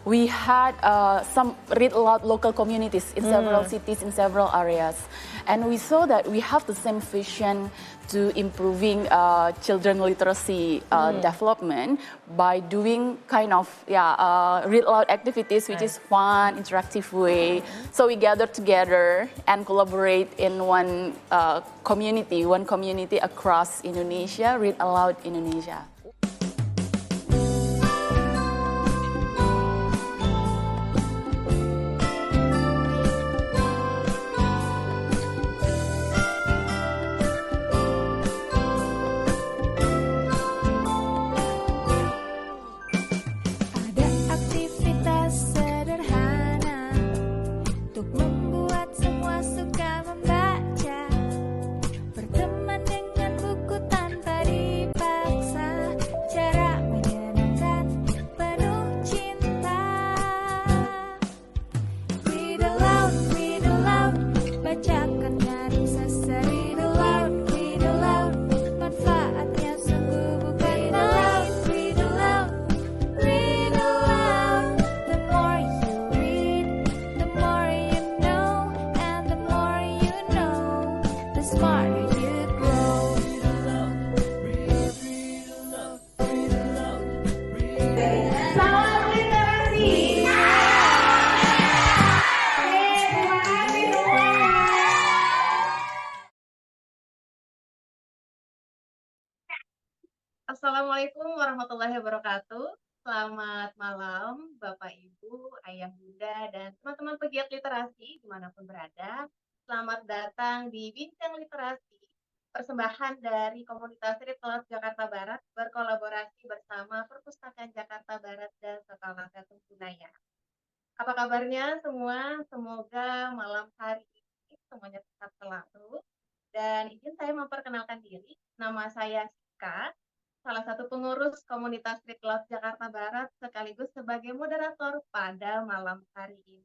we had some read aloud local communities in several cities, in several areas. And we saw that we have the same vision to improving children literacy development by doing kind of read aloud activities, which is fun, interactive way. So we gather together and collaborate in one community across Indonesia, Read Aloud Indonesia. Assalamualaikum warahmatullahi wabarakatuh. Selamat malam Bapak Ibu, Ayah Bunda, dan teman-teman pegiat literasi dimanapun berada. Selamat datang di Bincang Literasi, persembahan dari Komunitas Read Aloud Jakarta Barat berkolaborasi bersama Perpustakaan Jakarta Barat dan Sekolah Gatung Gunaya. Apa kabarnya semua? Semoga malam hari ini semuanya tetap selalu. Dan izin saya memperkenalkan diri, nama saya Sika, salah satu pengurus komunitas Read Aloud Jakarta Barat sekaligus sebagai moderator pada malam hari ini.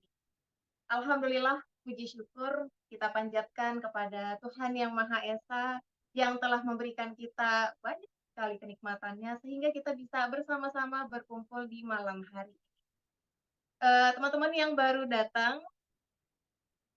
Alhamdulillah, puji syukur kita panjatkan kepada Tuhan Yang Maha Esa yang telah memberikan kita banyak sekali kenikmatannya sehingga kita bisa bersama-sama berkumpul di malam hari ini. Teman-teman yang baru datang,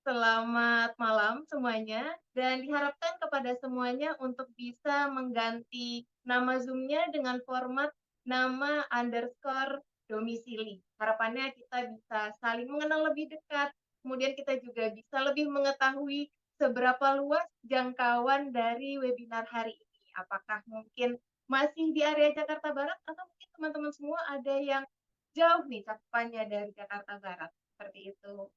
selamat malam semuanya, dan diharapkan kepada semuanya untuk bisa mengganti nama Zoom-nya dengan format nama underscore domisili. Harapannya kita bisa saling mengenal lebih dekat, kemudian kita juga bisa lebih mengetahui seberapa luas jangkauan dari webinar hari ini. Apakah mungkin masih di area Jakarta Barat, atau mungkin teman-teman semua ada yang jauh nih cakupannya dari Jakarta Barat, seperti itu.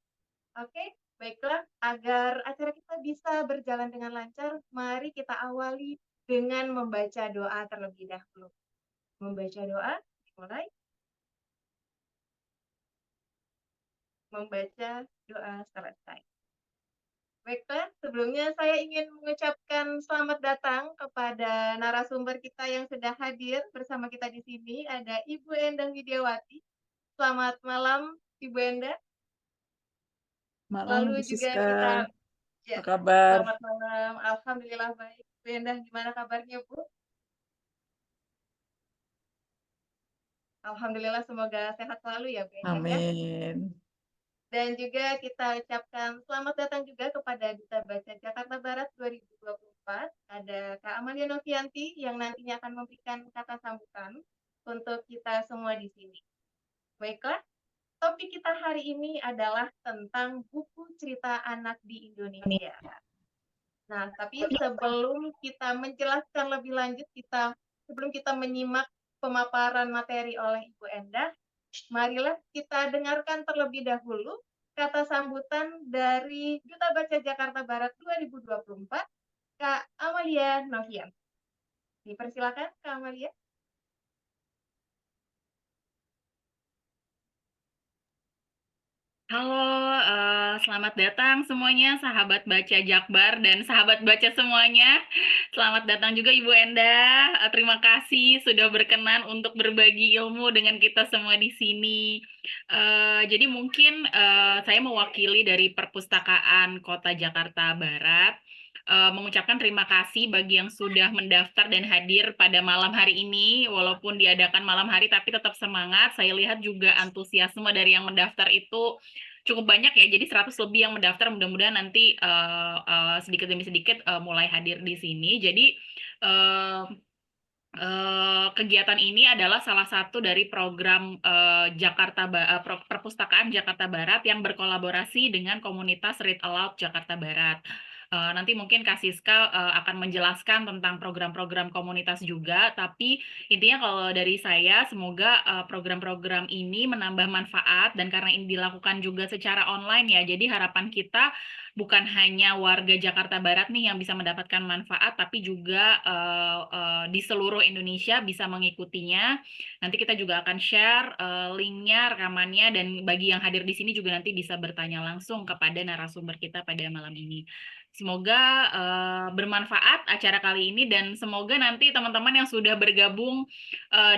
Oke. Baiklah, agar acara kita bisa berjalan dengan lancar, mari kita awali dengan membaca doa terlebih dahulu. Membaca doa, dimulai. Membaca doa selesai. Baiklah, sebelumnya saya ingin mengucapkan selamat datang kepada narasumber kita yang sudah hadir bersama kita di sini. Ada Ibu Endang Widiawati. Selamat malam, Ibu Endang. Malam, Lalu Bu juga Siska. kita, ya, Apa kabar? selamat malam, alhamdulillah baik. Bu Endang, gimana kabarnya, Bu? Alhamdulillah, semoga sehat selalu ya, Bu Endang ya. Amin. Dan juga kita ucapkan selamat datang juga kepada Duta Baca Jakarta Barat 2024. Ada Kak Amalia Novianti yang nantinya akan memberikan kata sambutan untuk kita semua di sini. Baiklah, topik kita hari ini adalah tentang buku cerita anak di Indonesia. Nah, tapi sebelum kita menjelaskan lebih lanjut, sebelum kita menyimak pemaparan materi oleh Ibu Endah, marilah kita dengarkan terlebih dahulu kata sambutan dari Duta Baca Jakarta Barat 2024, Kak Amalia Novian. Dipersilakan, Kak Amalia. Halo, selamat datang semuanya sahabat baca Jakbar dan sahabat baca semuanya. Selamat datang juga Ibu Endah. Terima kasih sudah berkenan untuk berbagi ilmu dengan kita semua di sini. Jadi mungkin saya mewakili dari Perpustakaan Kota Jakarta Barat. mengucapkan terima kasih bagi yang sudah mendaftar dan hadir pada malam hari ini. Walaupun diadakan malam hari, tapi tetap semangat. Saya lihat juga antusiasme dari yang mendaftar itu cukup banyak ya. Jadi 100 lebih yang mendaftar. Mudah-mudahan nanti sedikit demi sedikit mulai hadir di sini. Jadi eh, kegiatan ini adalah salah satu dari program Perpustakaan Jakarta Barat yang berkolaborasi dengan komunitas Read Aloud Jakarta Barat. Nanti mungkin Kak Siska akan menjelaskan tentang program-program komunitas juga, tapi intinya kalau dari saya, semoga program-program ini menambah manfaat, dan karena ini dilakukan juga secara online ya, jadi harapan kita bukan hanya warga Jakarta Barat nih yang bisa mendapatkan manfaat, tapi juga di seluruh Indonesia bisa mengikutinya. Nanti kita juga akan share linknya, rekamannya, dan bagi yang hadir di sini juga nanti bisa bertanya langsung kepada narasumber kita pada malam ini. Semoga bermanfaat acara kali ini, dan semoga nanti teman-teman yang sudah bergabung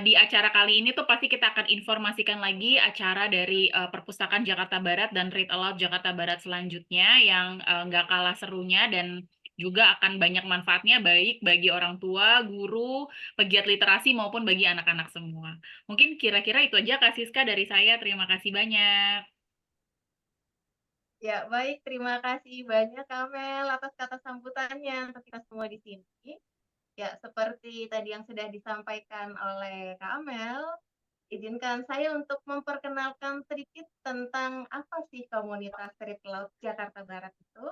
di acara kali ini tuh pasti kita akan informasikan lagi acara dari Perpustakaan Jakarta Barat dan Read Aloud Jakarta Barat selanjutnya yang nggak kalah serunya, dan juga akan banyak manfaatnya baik bagi orang tua, guru, pegiat literasi maupun bagi anak-anak semua. Mungkin kira-kira itu aja Kak Siska dari saya. Terima kasih banyak. Ya, baik. Terima kasih banyak, Kamel, atas kata sambutannya untuk kita semua di sini. Ya, seperti tadi yang sudah disampaikan oleh Kak Amel, izinkan saya untuk memperkenalkan sedikit tentang apa sih komunitas Read Aloud Jakarta Barat itu.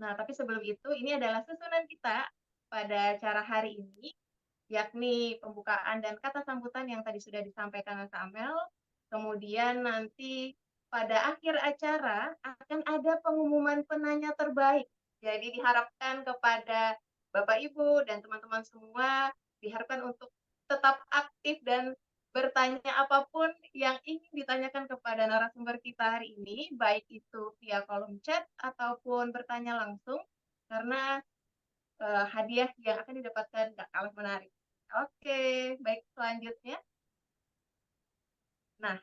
Nah, tapi sebelum itu, ini adalah susunan kita pada acara hari ini, yakni pembukaan dan kata sambutan yang tadi sudah disampaikan oleh Kak Amel. Kemudian nanti pada akhir acara akan ada pengumuman penanya terbaik. Jadi diharapkan kepada Bapak Ibu dan teman-teman semua diharapkan untuk tetap aktif dan bertanya apapun yang ingin ditanyakan kepada narasumber kita hari ini, baik itu via kolom chat ataupun bertanya langsung, karena hadiah yang akan didapatkan gak kalah menarik. Oke, baik, selanjutnya. Nah,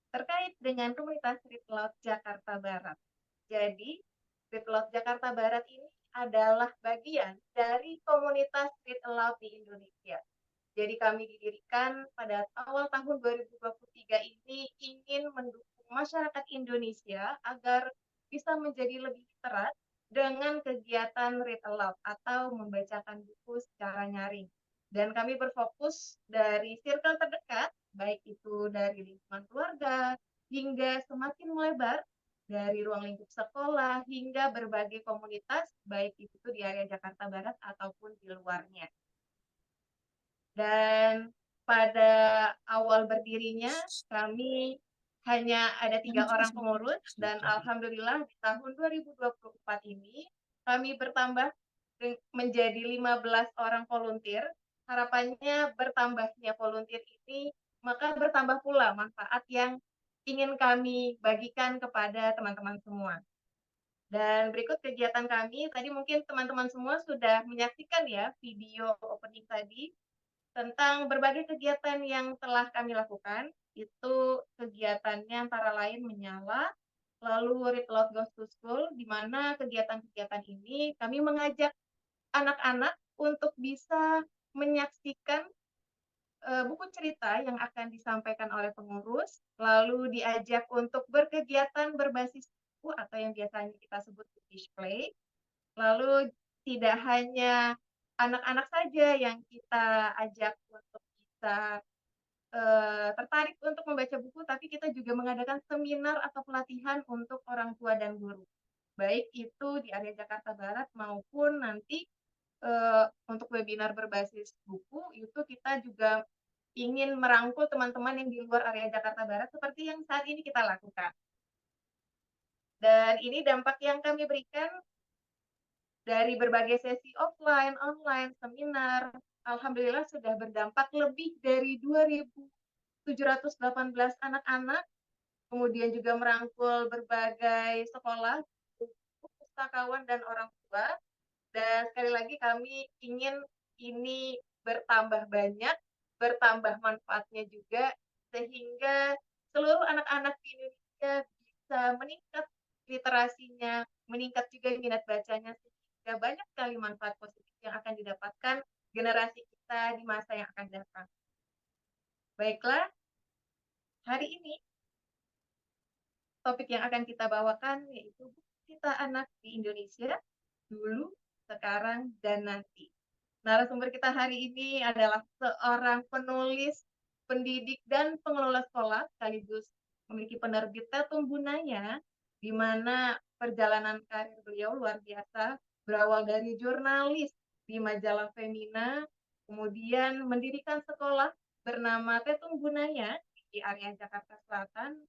terkait dengan komunitas Read Aloud Jakarta Barat. Jadi, Read Aloud Jakarta Barat ini adalah bagian dari komunitas Read Aloud di Indonesia. Jadi kami didirikan pada awal tahun 2023 ini ingin mendukung masyarakat Indonesia agar bisa menjadi lebih literat dengan kegiatan Read Aloud atau membacakan buku secara nyaring. Dan kami berfokus dari circle terdekat, baik itu dari lingkungan keluarga, hingga semakin melebar dari ruang lingkup sekolah hingga berbagai komunitas, baik itu di area Jakarta Barat ataupun di luarnya. Dan pada awal berdirinya, kami hanya ada 3 orang pengurus, dan alhamdulillah di tahun 2024 ini kami bertambah menjadi 15 orang volunteer. Harapannya bertambahnya volunteer ini, maka bertambah pula manfaat yang ingin kami bagikan kepada teman-teman semua. Dan berikut kegiatan kami, tadi mungkin teman-teman semua sudah menyaksikan ya video opening tadi, tentang berbagai kegiatan yang telah kami lakukan. Itu kegiatannya antara lain menyala, lalu Read Aloud Goes to School, di mana kegiatan-kegiatan ini kami mengajak anak-anak untuk bisa menyaksikan buku cerita yang akan disampaikan oleh pengurus, lalu diajak untuk berkegiatan berbasis buku atau yang biasanya kita sebut display. Lalu tidak hanya anak-anak saja yang kita ajak untuk bisa tertarik untuk membaca buku, tapi kita juga mengadakan seminar atau pelatihan untuk orang tua dan guru. Baik itu di area Jakarta Barat maupun nanti untuk webinar berbasis buku, itu kita juga ingin merangkul teman-teman yang di luar area Jakarta Barat seperti yang saat ini kita lakukan. Dan ini dampak yang kami berikan dari berbagai sesi offline, online, seminar. Alhamdulillah sudah berdampak lebih dari 2.718 anak-anak, kemudian juga merangkul berbagai sekolah, pustakawan, dan orang tua. Dan sekali lagi kami ingin ini bertambah banyak, bertambah manfaatnya juga, sehingga seluruh anak-anak di Indonesia bisa meningkat literasinya, meningkat juga minat bacanya, juga banyak sekali manfaat positif yang akan didapatkan generasi kita di masa yang akan datang. Baiklah, hari ini topik yang akan kita bawakan yaitu Cita Anak di Indonesia, dulu, sekarang, dan nanti. Narasumber kita hari ini adalah seorang penulis, pendidik, dan pengelola sekolah, sekaligus memiliki penerbit Tetum Bunaya, di mana perjalanan karir beliau luar biasa, berawal dari jurnalis di majalah Femina, kemudian mendirikan sekolah bernama Tetum Bunaya di area Jakarta Selatan,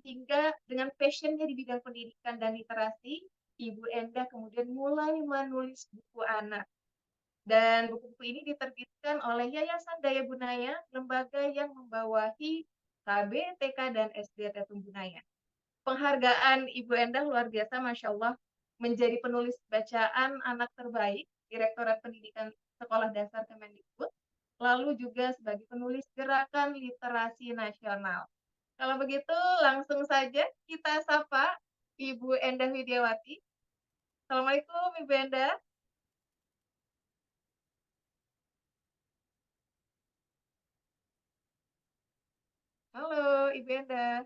hingga dengan passionnya di bidang pendidikan dan literasi, Ibu Endah kemudian mulai menulis buku anak. Dan buku-buku ini diterbitkan oleh Yayasan Daya Bunaya, lembaga yang membawahi KB, TK, dan SD Tetum Bunaya. Penghargaan Ibu Endah luar biasa, Masya Allah, menjadi penulis bacaan anak terbaik, Direktorat Pendidikan Sekolah Dasar Kemendikbud, lalu juga sebagai penulis Gerakan Literasi Nasional. Kalau begitu, langsung saja kita sapa Ibu Endah Widiawati. Assalamualaikum, Ibu Endah. Halo, Ibu Endah.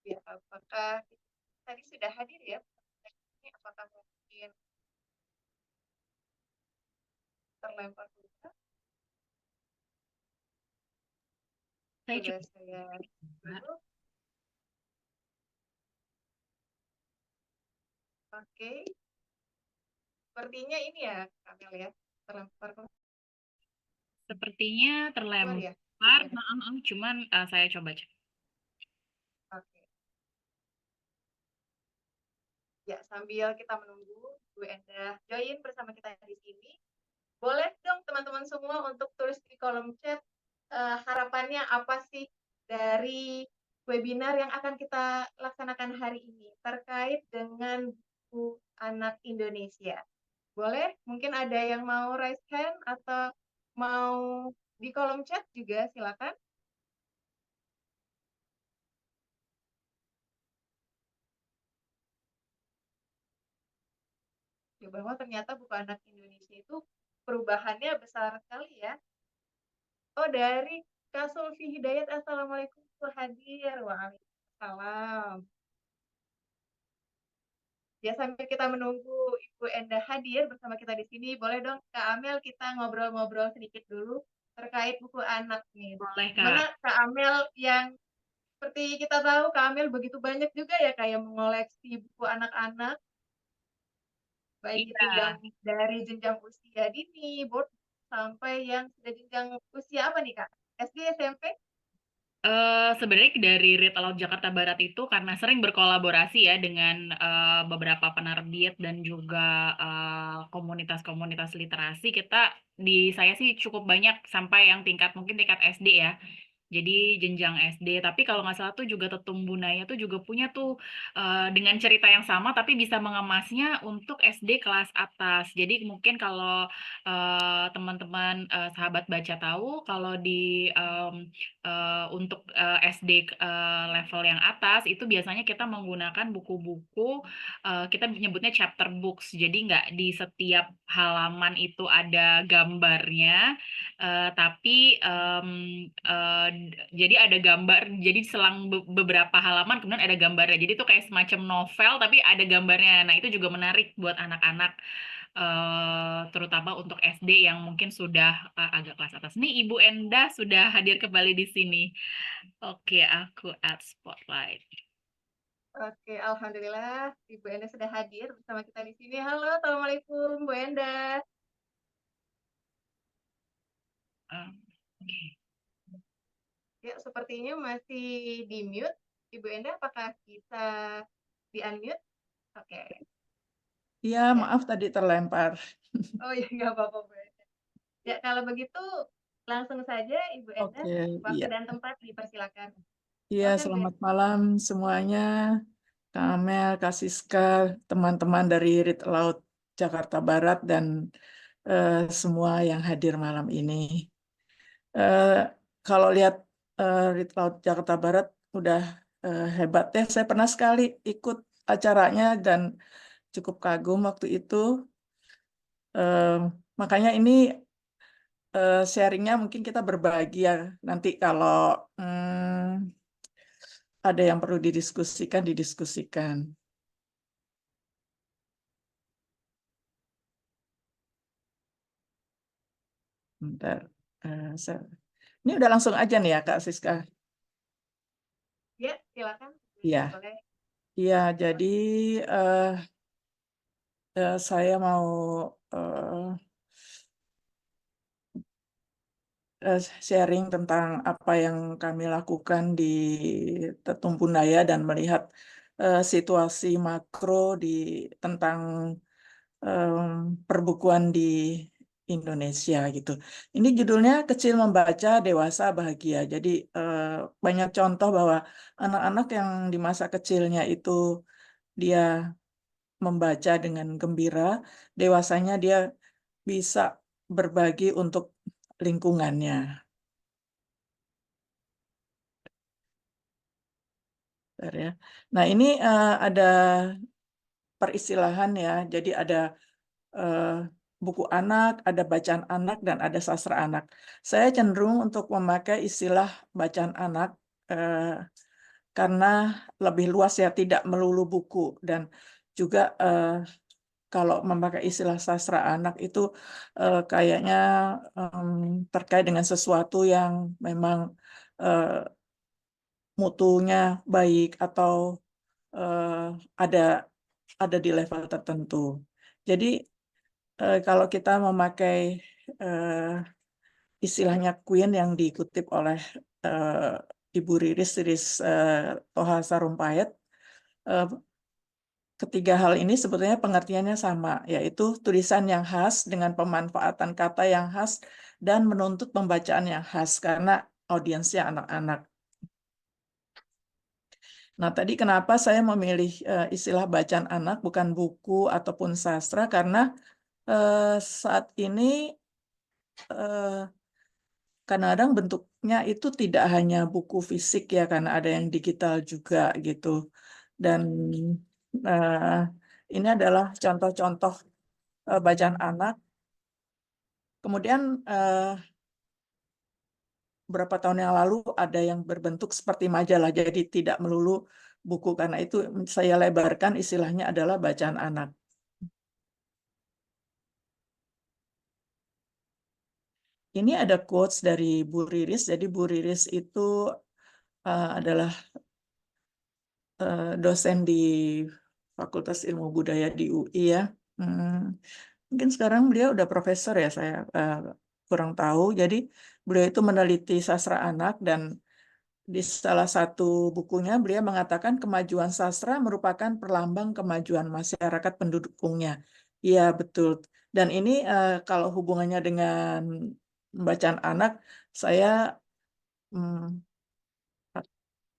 Ya, apakah tadi sudah hadir ya? Apakah mungkin terlempar juga? Saya Sudah coba. saya dulu. Oke. Sepertinya ini ya, Kamel ya, terlempar keluar Sepertinya ya. terlempar, cuman saya coba cek. Oke. Ya, sambil kita menunggu Bu Endah join bersama kita di sini, boleh dong teman-teman semua untuk tulis di kolom chat harapannya apa sih dari webinar yang akan kita laksanakan hari ini terkait dengan buku anak Indonesia. Boleh? Mungkin ada yang mau raise hand atau mau di kolom chat juga, silakan. Ya, bahwa ternyata buku anak Indonesia itu perubahannya besar sekali ya. Oh, dari Kak Sulfi Hidayat, Assalamualaikum, hadir. Waalaikumsalam. Ya, sambil kita menunggu Ibu Endah hadir bersama kita di sini, boleh dong Kak Amel kita ngobrol-ngobrol sedikit dulu terkait buku anak nih. Boleh, Mana Kak. Kak Amel yang seperti kita tahu Kak Amel begitu banyak juga ya kayak mengoleksi buku anak-anak, baik itu Iya. yang dari jenjang usia dini, board, sampai yang sudah jenjang usia apa nih Kak? SD, SMP? Sebenarnya dari Read Aloud Jakarta Barat itu karena sering berkolaborasi ya dengan beberapa penerbit dan juga komunitas-komunitas literasi, saya sih cukup banyak sampai yang mungkin tingkat SD ya. Jadi jenjang SD, tapi kalau nggak salah tuh juga Tetum Bunaya tuh juga punya tuh dengan cerita yang sama, tapi bisa mengemasnya untuk SD kelas atas. Jadi mungkin kalau teman-teman sahabat baca tahu, kalau untuk SD level yang atas itu biasanya kita menggunakan buku-buku, kita menyebutnya chapter books. Jadi nggak di setiap halaman itu ada gambarnya, tapi jadi ada gambar, jadi selang beberapa halaman kemudian ada gambarnya. Jadi itu kayak semacam novel tapi ada gambarnya. Nah, itu juga menarik buat anak-anak, terutama untuk SD yang mungkin sudah agak kelas atas. Nih Ibu Endah sudah hadir kembali di sini. Oke, aku add spotlight. Oke, Alhamdulillah Ibu Endah sudah hadir bersama kita di sini. Halo, Assalamualaikum Bu Endah. Oke. Ya, sepertinya masih di mute. Ibu Endah, apakah bisa di unmute? Oke. Iya, Ya. maaf tadi terlempar. Oh iya, nggak apa-apa Bu Endah. Ya, kalau begitu langsung saja Ibu Endah, Oke, waktu iya. dan tempat dipersilakan. Iya, Silakan, Bu selamat Endah. malam semuanya. Kak Amel, Kak Siska, teman-teman dari Read Aloud Jakarta Barat, dan semua yang hadir malam ini. Kalau lihat Read Aloud Jakarta Barat udah hebat ya. Saya pernah sekali ikut acaranya dan cukup kagum waktu itu. Makanya ini sharingnya mungkin kita berbagi ya. Nanti kalau ada yang perlu didiskusikan, didiskusikan. Bentar. Ini udah langsung aja nih ya Kak Siska. Ya, silakan. Iya. Boleh. Iya, jadi saya mau sharing tentang apa yang kami lakukan di Tetumpun Daya dan melihat situasi makro tentang perbukuan di Indonesia gitu. Ini judulnya Kecil Membaca, Dewasa Bahagia. Jadi banyak contoh bahwa anak-anak yang di masa kecilnya itu dia membaca dengan gembira, dewasanya dia bisa berbagi untuk lingkungannya. Bentar ya. Nah, ini ada peristilahan ya. Jadi ada buku anak, ada bacaan anak, dan ada sastra anak. Saya cenderung untuk memakai istilah bacaan anak karena lebih luas ya, tidak melulu buku. Dan juga kalau memakai istilah sastra anak itu kayaknya terkait dengan sesuatu yang memang mutunya baik atau ada di level tertentu. Jadi kalau kita memakai istilahnya Queen yang dikutip oleh Ibu Riris Toha Sarumpait, ketiga hal ini sebetulnya pengertiannya sama, yaitu tulisan yang khas dengan pemanfaatan kata yang khas dan menuntut pembacaan yang khas karena audiensnya anak-anak. Nah, tadi kenapa saya memilih istilah bacaan anak bukan buku ataupun sastra, karena saat ini kadang-kadang bentuknya itu tidak hanya buku fisik ya, karena ada yang digital juga gitu. Dan ini adalah contoh-contoh bacaan anak. Kemudian beberapa tahun yang lalu ada yang berbentuk seperti majalah, jadi tidak melulu buku. Karena itu saya lebarkan istilahnya adalah bacaan anak. Ini ada quotes dari Bu Riris. Jadi Bu Riris itu adalah dosen di Fakultas Ilmu Budaya di UI ya. Mungkin sekarang beliau udah profesor ya, saya kurang tahu. Jadi beliau itu meneliti sastra anak dan di salah satu bukunya beliau mengatakan kemajuan sastra merupakan perlambang kemajuan masyarakat pendukungnya. Iya, betul. Dan ini kalau hubungannya dengan bacaan anak, hmm,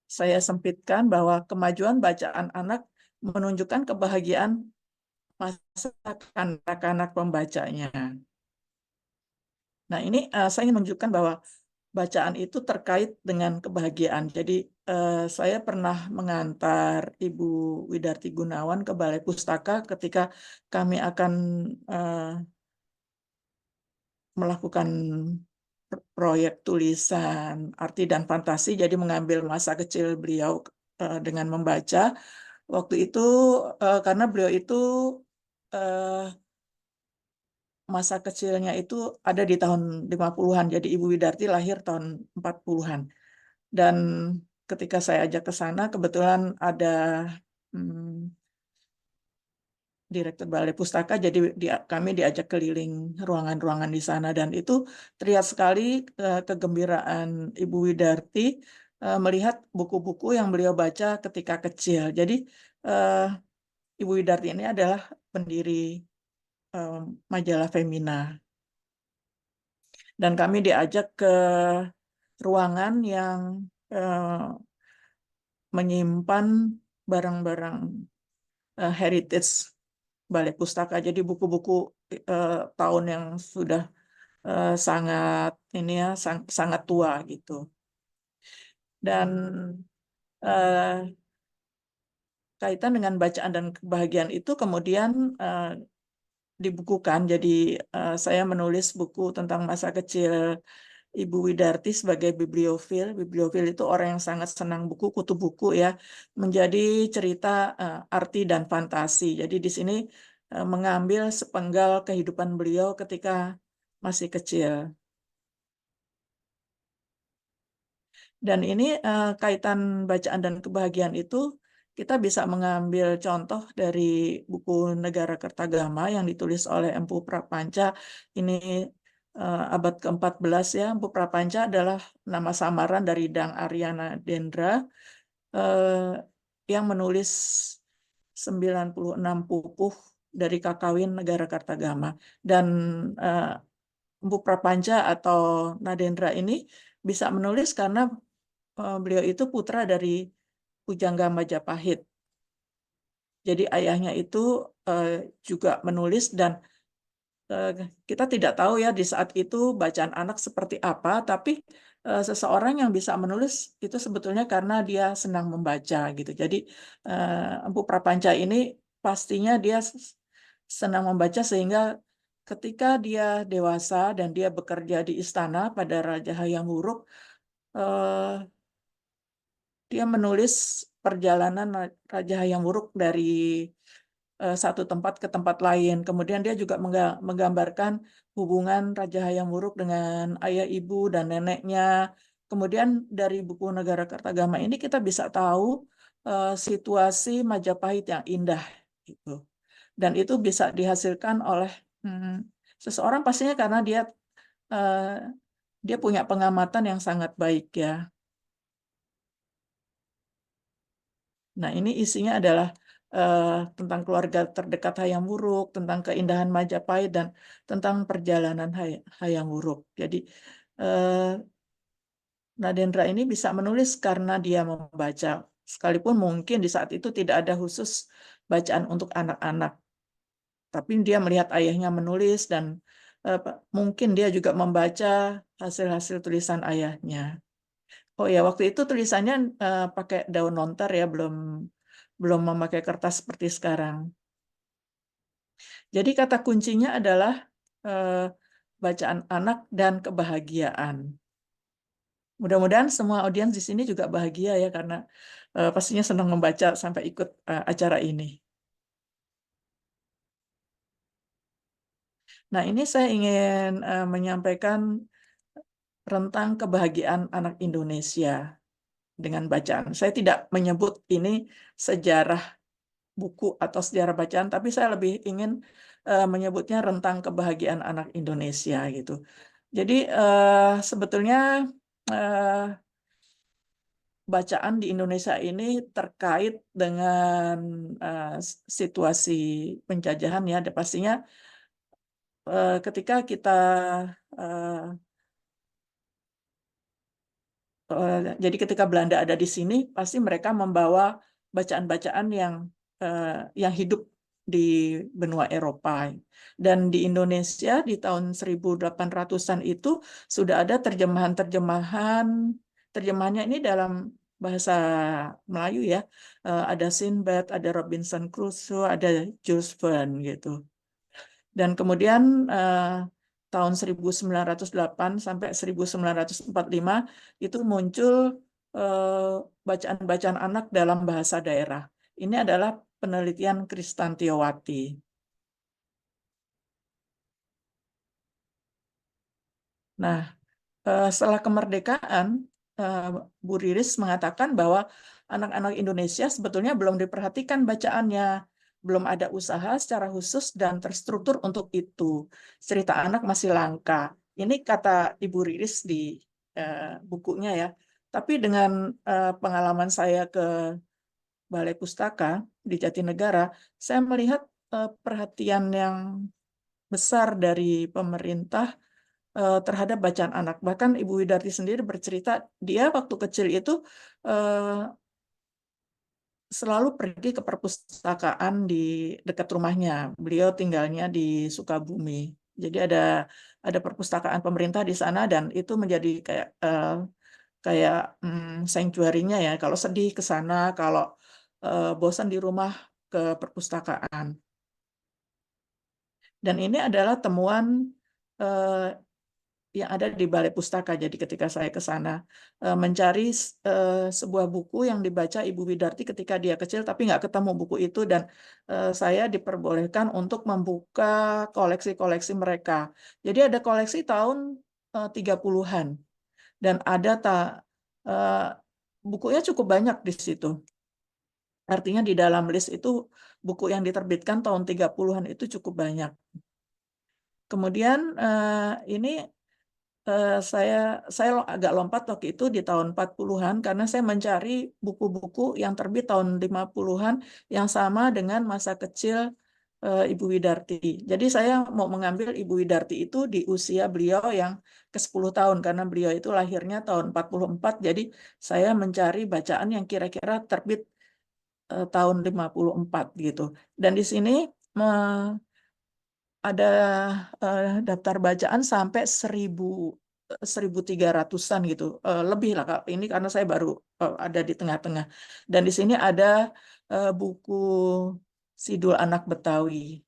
saya sempitkan bahwa kemajuan bacaan anak menunjukkan kebahagiaan masa anak-anak pembacanya. Nah, ini saya ingin menunjukkan bahwa bacaan itu terkait dengan kebahagiaan. Jadi saya pernah mengantar Ibu Widarti Gunawan ke Balai Pustaka ketika kami akan melakukan proyek tulisan arti dan fantasi, jadi mengambil masa kecil beliau dengan membaca. Waktu itu karena beliau itu masa kecilnya itu ada di tahun 50-an, jadi Ibu Widarti lahir tahun 40-an. Dan ketika saya ajak ke sana, kebetulan ada Direktur Balai Pustaka, jadi kami diajak keliling ruangan-ruangan di sana, dan itu terlihat sekali kegembiraan Ibu Widarti melihat buku-buku yang beliau baca ketika kecil. Jadi Ibu Widarti ini adalah pendiri majalah Femina. Dan kami diajak ke ruangan yang menyimpan barang-barang heritage Balai Pustaka. Jadi buku-buku tahun yang sudah sangat ini ya, sangat tua gitu. Dan kaitan dengan bacaan dan kebahagiaan itu kemudian dibukukan. Jadi saya menulis buku tentang masa kecil Ibu Widarti sebagai bibliofil. Bibliofil itu orang yang sangat senang buku, kutu buku ya, menjadi cerita arti dan fantasi. Jadi di sini mengambil sepenggal kehidupan beliau ketika masih kecil. Dan ini kaitan bacaan dan kebahagiaan itu kita bisa mengambil contoh dari buku Negara Kertagama yang ditulis oleh Empu Prapanca. Ini abad ke-14 ya. Empu Prapanca adalah nama samaran dari Dang Aryana Dendra yang menulis 96 pupuh dari Kakawin Negara Kertagama. Dan Empu Prapanca atau Nadendra ini bisa menulis karena beliau itu putra dari Pujangga Majapahit. Jadi ayahnya itu juga menulis dan kita tidak tahu ya di saat itu bacaan anak seperti apa, tapi seseorang yang bisa menulis itu sebetulnya karena dia senang membaca gitu. Jadi Empu Prapanca ini pastinya dia senang membaca sehingga ketika dia dewasa dan dia bekerja di istana pada Raja Hayam Wuruk, dia menulis perjalanan Raja Hayam Wuruk dari satu tempat ke tempat lain. Kemudian dia juga menggambarkan hubungan Raja Hayam Wuruk dengan ayah, ibu, dan neneknya. Kemudian dari buku Negara Kertagama ini kita bisa tahu situasi Majapahit yang indah. Gitu. Dan itu bisa dihasilkan oleh seseorang pastinya karena dia punya pengamatan yang sangat baik ya. Nah, ini isinya adalah tentang keluarga terdekat Hayam Wuruk, tentang keindahan Majapahit, dan tentang perjalanan Hayam Wuruk. Jadi, Nadendra ini bisa menulis karena dia membaca. Sekalipun mungkin di saat itu tidak ada khusus bacaan untuk anak-anak. Tapi dia melihat ayahnya menulis dan mungkin dia juga membaca hasil-hasil tulisan ayahnya. Oh ya, waktu itu tulisannya pakai daun lontar ya, belum memakai kertas seperti sekarang. Jadi kata kuncinya adalah bacaan anak dan kebahagiaan. Mudah-mudahan semua audiens di sini juga bahagia ya, karena pastinya senang membaca sampai ikut acara ini. Nah, ini saya ingin menyampaikan rentang kebahagiaan anak Indonesia dengan bacaan. Saya tidak menyebut ini sejarah buku atau sejarah bacaan, tapi saya lebih ingin menyebutnya rentang kebahagiaan anak Indonesia gitu. Jadi sebetulnya bacaan di Indonesia ini terkait dengan situasi penjajahan ya. Pastinya ketika kita jadi ketika Belanda ada di sini, pasti mereka membawa bacaan-bacaan yang hidup di benua Eropa. Dan di Indonesia di tahun 1800-an itu sudah ada terjemahannya ini dalam bahasa Melayu ya. Ada Sinbad, ada Robinson Crusoe, ada Jules Verne gitu. Dan kemudian tahun 1908 sampai 1945 itu muncul bacaan-bacaan anak dalam bahasa daerah. Ini adalah penelitian Kristantiowati. Nah, setelah kemerdekaan, Bu Riris mengatakan bahwa anak-anak Indonesia sebetulnya belum diperhatikan bacaannya, belum ada usaha secara khusus dan terstruktur untuk itu. Cerita anak masih langka. Ini kata Ibu Riris di bukunya ya. Tapi dengan pengalaman saya ke Balai Pustaka di Jatinegara, saya melihat perhatian yang besar dari pemerintah terhadap bacaan anak. Bahkan Ibu Widarti sendiri bercerita, dia waktu kecil itu selalu pergi ke perpustakaan di dekat rumahnya. Beliau tinggalnya di Sukabumi. Jadi ada perpustakaan pemerintah di sana dan itu menjadi kayak sanctuary-nya ya. Kalau sedih ke sana, kalau bosan di rumah ke perpustakaan. Dan ini adalah temuan yang ada di Balai Pustaka. Jadi ketika saya ke sana mencari sebuah buku yang dibaca Ibu Widarti ketika dia kecil, tapi nggak ketemu buku itu, dan saya diperbolehkan untuk membuka koleksi-koleksi mereka. Jadi ada koleksi tahun 30-an dan ada bukunya cukup banyak di situ. Artinya di dalam list itu buku yang diterbitkan tahun 30-an itu cukup banyak. Kemudian ini saya agak lompat waktu itu di tahun 40-an karena saya mencari buku-buku yang terbit tahun 50-an yang sama dengan masa kecil Ibu Widarti. Jadi saya mau mengambil Ibu Widarti itu di usia beliau yang ke-10 tahun karena beliau itu lahirnya tahun 44. Jadi saya mencari bacaan yang kira-kira terbit tahun 54 gitu. Dan di sini ada daftar bacaan sampai 1.300-an gitu, lebih lah Kak. Ini karena saya baru ada di tengah-tengah. Dan di sini ada buku Sidul Anak Betawi.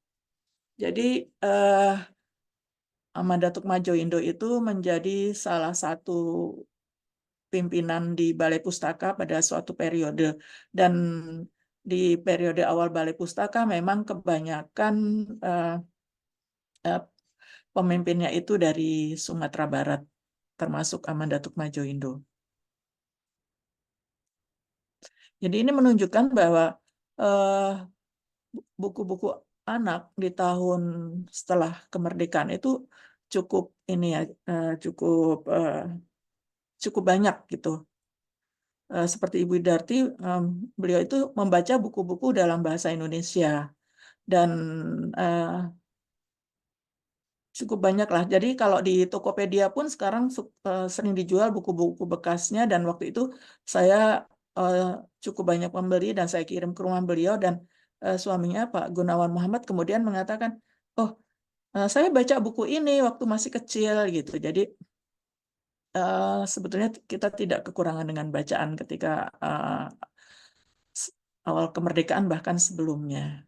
Jadi Ahmad Datuk Madjoindo itu menjadi salah satu pimpinan di Balai Pustaka pada suatu periode. Dan di periode awal Balai Pustaka memang kebanyakan pemimpinnya itu dari Sumatera Barat, termasuk Ahmad Datuk Madjoindo. Jadi ini menunjukkan bahwa buku-buku anak di tahun setelah kemerdekaan itu cukup cukup banyak gitu. Seperti Ibu Widarti, beliau itu membaca buku-buku dalam bahasa Indonesia dan cukup banyak lah. Jadi kalau di Tokopedia pun sekarang sering dijual buku-buku bekasnya, dan waktu itu saya cukup banyak membeli dan saya kirim ke rumah beliau, dan suaminya Pak Gunawan Muhammad kemudian mengatakan, oh saya baca buku ini waktu masih kecil gitu. Jadi sebetulnya kita tidak kekurangan dengan bacaan ketika awal kemerdekaan bahkan sebelumnya.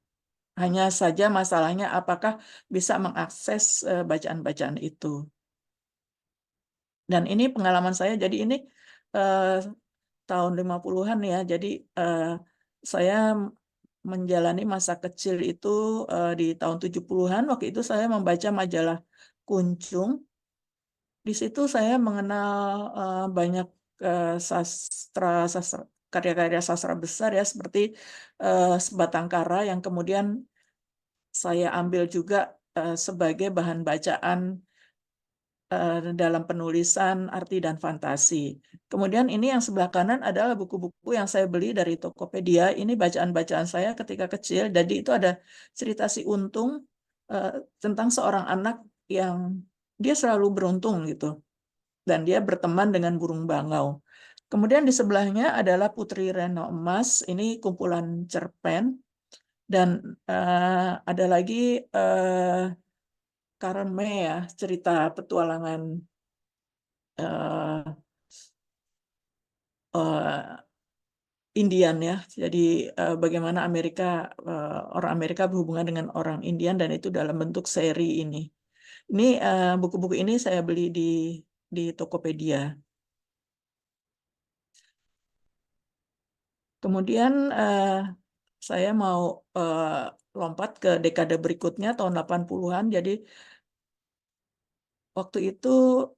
Hanya saja masalahnya apakah bisa mengakses bacaan-bacaan itu. Dan ini pengalaman saya, jadi ini tahun 50-an ya, jadi saya menjalani masa kecil itu di tahun 70-an, waktu itu saya membaca majalah Kuncung. Di situ saya mengenal banyak karya-karya sastra besar ya, seperti Sebatang Kara yang kemudian saya ambil juga sebagai bahan bacaan dalam penulisan arti dan fantasi. Kemudian ini yang sebelah kanan adalah buku-buku yang saya beli dari Tokopedia. Ini bacaan-bacaan saya ketika kecil. Jadi itu ada cerita Si Untung tentang seorang anak yang dia selalu beruntung gitu. Dan dia berteman dengan burung bangau. Kemudian di sebelahnya adalah Putri Reno Emas. Ini kumpulan cerpen. Dan ada lagi Karme ya, cerita petualangan Indian ya. Jadi bagaimana orang Amerika berhubungan dengan orang Indian, dan itu dalam bentuk seri ini. Ini buku-buku ini saya beli di Tokopedia. Kemudian saya mau lompat ke dekade berikutnya tahun 80-an. Jadi waktu itu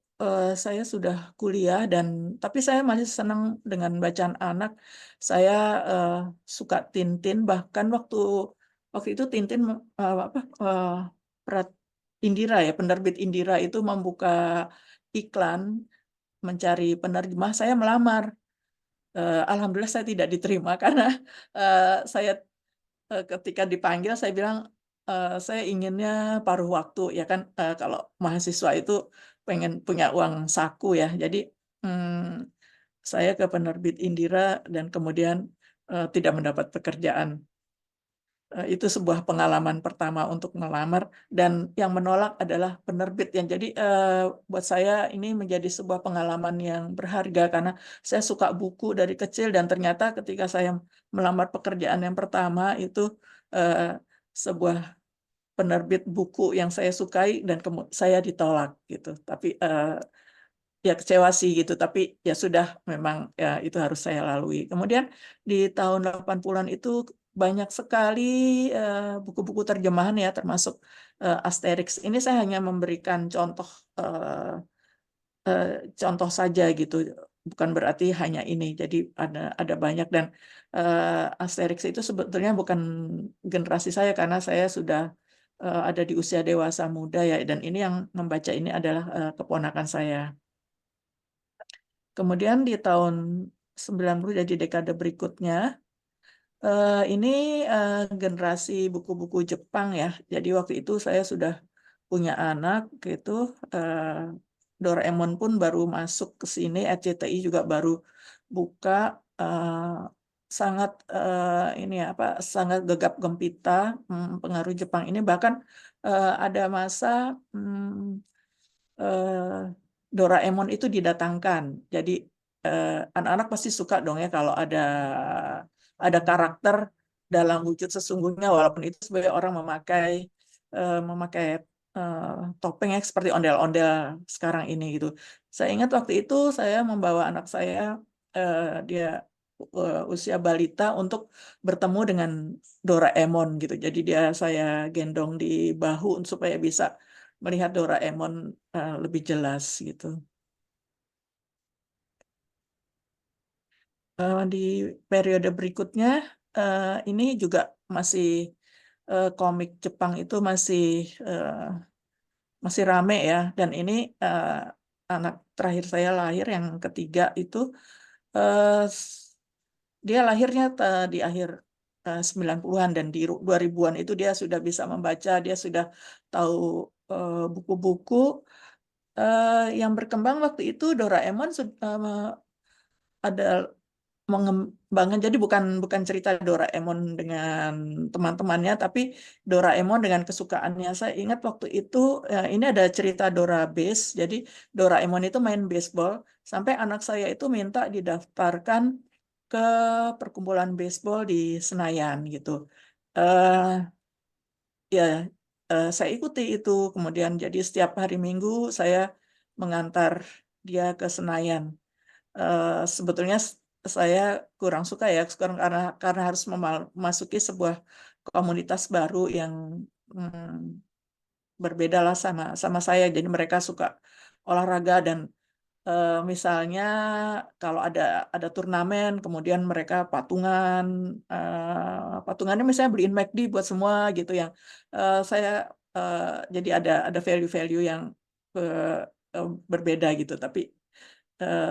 saya sudah kuliah, tapi saya masih senang dengan bacaan anak. Saya suka Tintin, bahkan waktu itu Tintin Indira ya, penerbit Indira itu membuka iklan mencari penerjemah. Saya melamar. Alhamdulillah saya tidak diterima karena saya ketika dipanggil saya bilang saya inginnya paruh waktu ya kan, kalau mahasiswa itu pengen punya uang saku ya. Jadi saya ke penerbit Indira dan kemudian tidak mendapat pekerjaan. Itu sebuah pengalaman pertama untuk melamar, dan yang menolak adalah penerbit. Yang jadi buat saya ini menjadi sebuah pengalaman yang berharga karena saya suka buku dari kecil, dan ternyata ketika saya melamar pekerjaan yang pertama itu sebuah penerbit buku yang saya sukai, dan saya ditolak gitu. Tapi ya kecewa sih gitu, tapi ya sudah, memang ya itu harus saya lalui. Kemudian di tahun 80-an itu banyak sekali buku-buku terjemahan ya, termasuk Asterix. Ini saya hanya memberikan contoh contoh saja gitu, bukan berarti hanya ini. Jadi ada banyak, dan Asterix itu sebetulnya bukan generasi saya karena saya sudah ada di usia dewasa muda ya, dan ini yang membaca ini adalah keponakan saya. Kemudian di tahun 90, jadi dekade berikutnya, ini generasi buku-buku Jepang ya. Jadi waktu itu saya sudah punya anak gitu. Doraemon pun baru masuk ke sini, RCTI juga baru buka. Sangat ini ya, sangat gegap gempita pengaruh Jepang ini. Bahkan ada masa Doraemon itu didatangkan. Jadi anak-anak pasti suka dong ya kalau ada karakter dalam wujud sesungguhnya, walaupun itu sebagai orang memakai topeng ya, seperti ondel-ondel sekarang ini gitu. Saya ingat waktu itu saya membawa anak saya, dia usia balita, untuk bertemu dengan Doraemon gitu. Jadi saya gendong di bahu supaya bisa melihat Doraemon lebih jelas gitu. Di periode berikutnya ini juga masih komik Jepang itu masih rame ya, dan ini anak terakhir saya lahir yang ketiga itu dia lahirnya di akhir 90-an, dan di 2000-an itu dia sudah bisa membaca, dia sudah tahu buku-buku. Yang berkembang waktu itu Doraemon ada mengembangkan, jadi bukan cerita Doraemon dengan teman-temannya, tapi Doraemon dengan kesukaannya. Saya ingat waktu itu ini ada cerita Dora Base, jadi Doraemon itu main baseball, sampai anak saya itu minta didaftarkan ke perkumpulan baseball di Senayan gitu. Ya, saya ikuti itu. Kemudian jadi setiap hari Minggu saya mengantar dia ke Senayan. Sebetulnya saya kurang suka ya, karena harus memasuki sebuah komunitas baru yang berbeda lah sama saya. Jadi mereka suka olahraga, dan misalnya kalau ada turnamen, kemudian mereka patungannya misalnya beliin McD buat semua gitu, yang saya jadi ada value-value yang berbeda gitu, tapi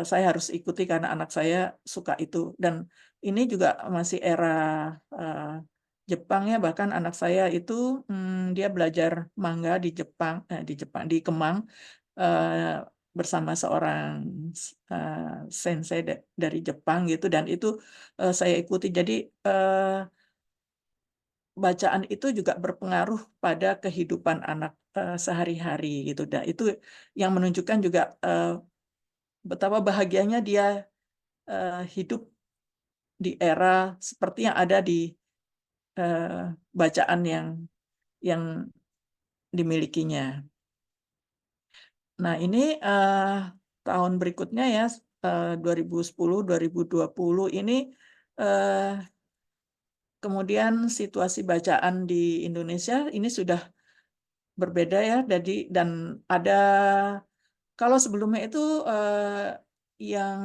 saya harus ikuti karena anak saya suka itu. Dan ini juga masih era Jepang ya, bahkan anak saya itu dia belajar manga di Kemang bersama seorang sensei dari Jepang gitu, dan itu saya ikuti. Jadi bacaan itu juga berpengaruh pada kehidupan anak sehari-hari gitu. Dan itu yang menunjukkan juga betapa bahagianya dia hidup di era seperti yang ada di bacaan yang dimilikinya. Nah, ini tahun berikutnya ya, 2010-2020 ini kemudian situasi bacaan di Indonesia ini sudah berbeda ya. Dan ada, kalau sebelumnya itu yang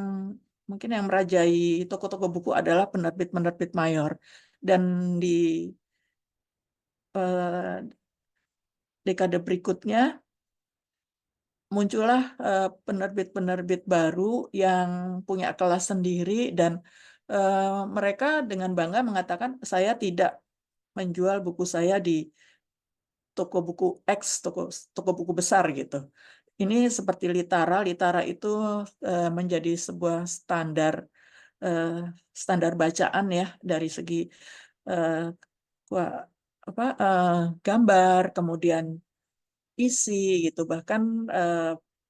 mungkin yang merajai toko-toko buku adalah penerbit-penerbit mayor, dan di dekade berikutnya muncullah penerbit-penerbit baru yang punya kelas sendiri, dan mereka dengan bangga mengatakan, saya tidak menjual buku saya di toko buku X, toko buku besar gitu. Ini seperti Litara. Litara itu menjadi sebuah standar bacaan ya, dari segi gambar, kemudian isi gitu. Bahkan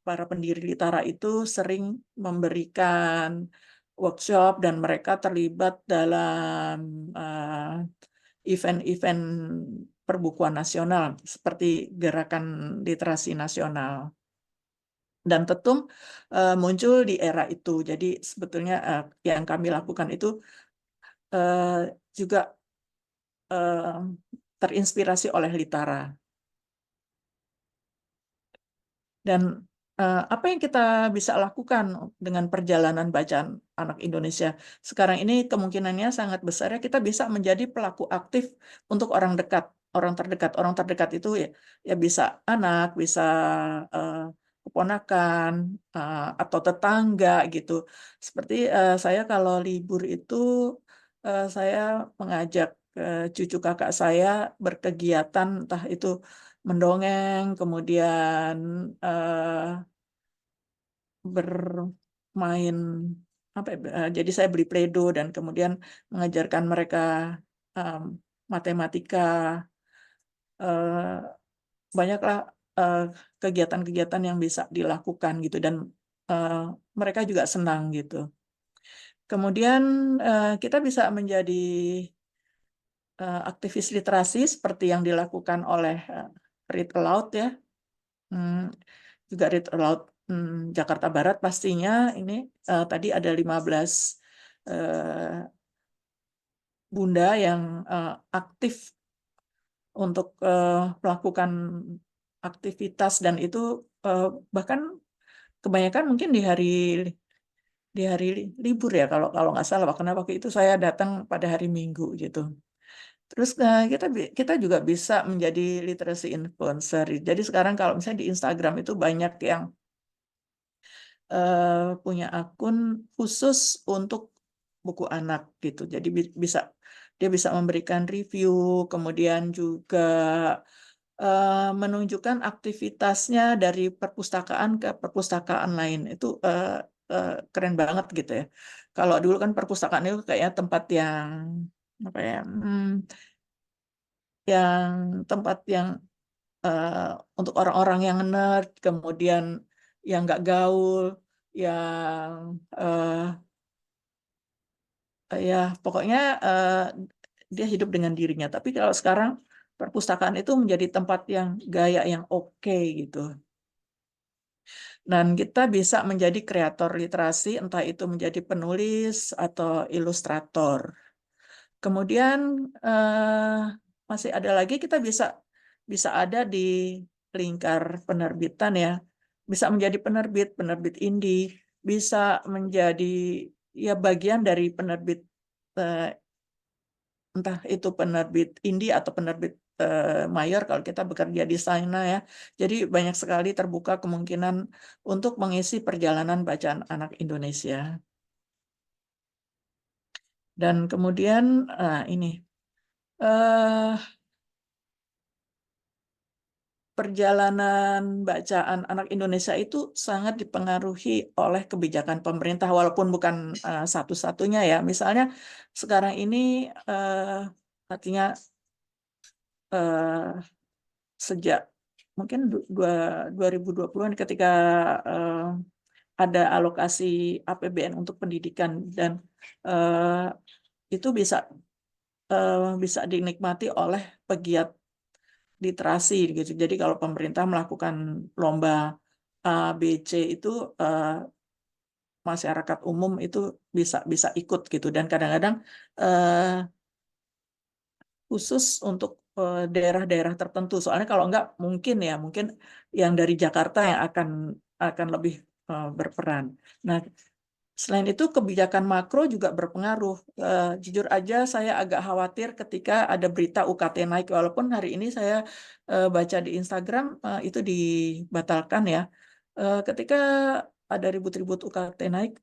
para pendiri Litara itu sering memberikan workshop dan mereka terlibat dalam event-event perbukuan nasional seperti Gerakan Literasi Nasional. Dan Tetum muncul di era itu. Jadi sebetulnya yang kami lakukan itu juga terinspirasi oleh Litara. Dan apa yang kita bisa lakukan dengan perjalanan bacaan anak Indonesia sekarang ini, kemungkinannya sangat besar ya kita bisa menjadi pelaku aktif untuk orang dekat, orang terdekat. Orang terdekat itu ya bisa anak, bisa keponakan atau tetangga gitu. Seperti saya kalau libur itu saya mengajak cucu kakak saya berkegiatan, entah itu mendongeng, kemudian bermain jadi saya beli Play-Doh dan kemudian mengajarkan mereka matematika. Banyaklah kegiatan-kegiatan yang bisa dilakukan gitu, dan mereka juga senang gitu. Kemudian kita bisa menjadi aktivis literasi seperti yang dilakukan oleh Read Aloud ya. Juga Read Aloud Jakarta Barat pastinya ini tadi ada 15 bunda yang aktif untuk melakukan aktivitas, dan itu bahkan kebanyakan mungkin di hari libur ya kalau nggak salah, karena waktu itu saya datang pada hari Minggu gitu. Terus kita juga bisa menjadi literacy influencer. Jadi sekarang kalau misalnya di Instagram itu banyak yang punya akun khusus untuk buku anak gitu. Jadi dia bisa memberikan review, kemudian juga menunjukkan aktivitasnya dari perpustakaan ke perpustakaan lain. Itu keren banget gitu ya. Kalau dulu kan perpustakaan itu kayaknya tempat yang apa ya, tempat yang untuk orang-orang yang nerd, kemudian yang nggak gaul, yang ya pokoknya dia hidup dengan dirinya. Tapi kalau sekarang perpustakaan itu menjadi tempat yang gaya yang oke gitu. Dan kita bisa menjadi kreator literasi, entah itu menjadi penulis atau ilustrator. Kemudian masih ada lagi, kita bisa ada di lingkar penerbitan ya. Bisa menjadi penerbit indie, bisa menjadi ya bagian dari penerbit entah itu penerbit indie atau penerbit mayor kalau kita bekerja di sana ya. Jadi banyak sekali terbuka kemungkinan untuk mengisi perjalanan bacaan anak Indonesia. Dan kemudian ini perjalanan bacaan anak Indonesia itu sangat dipengaruhi oleh kebijakan pemerintah, walaupun bukan satu-satunya ya. Misalnya sekarang ini artinya sejak mungkin 2020-an ketika ada alokasi APBN untuk pendidikan, dan itu bisa dinikmati oleh pegiat literasi gitu. Jadi kalau pemerintah melakukan lomba A, B, C itu masyarakat umum itu bisa ikut gitu, dan kadang-kadang khusus untuk daerah-daerah tertentu. Soalnya kalau enggak mungkin yang dari Jakarta yang akan lebih berperan. Nah, selain itu kebijakan makro juga berpengaruh. Jujur aja saya agak khawatir ketika ada berita UKT naik, walaupun hari ini saya baca di Instagram itu dibatalkan ya. Ketika ada ribut-ribut UKT naik,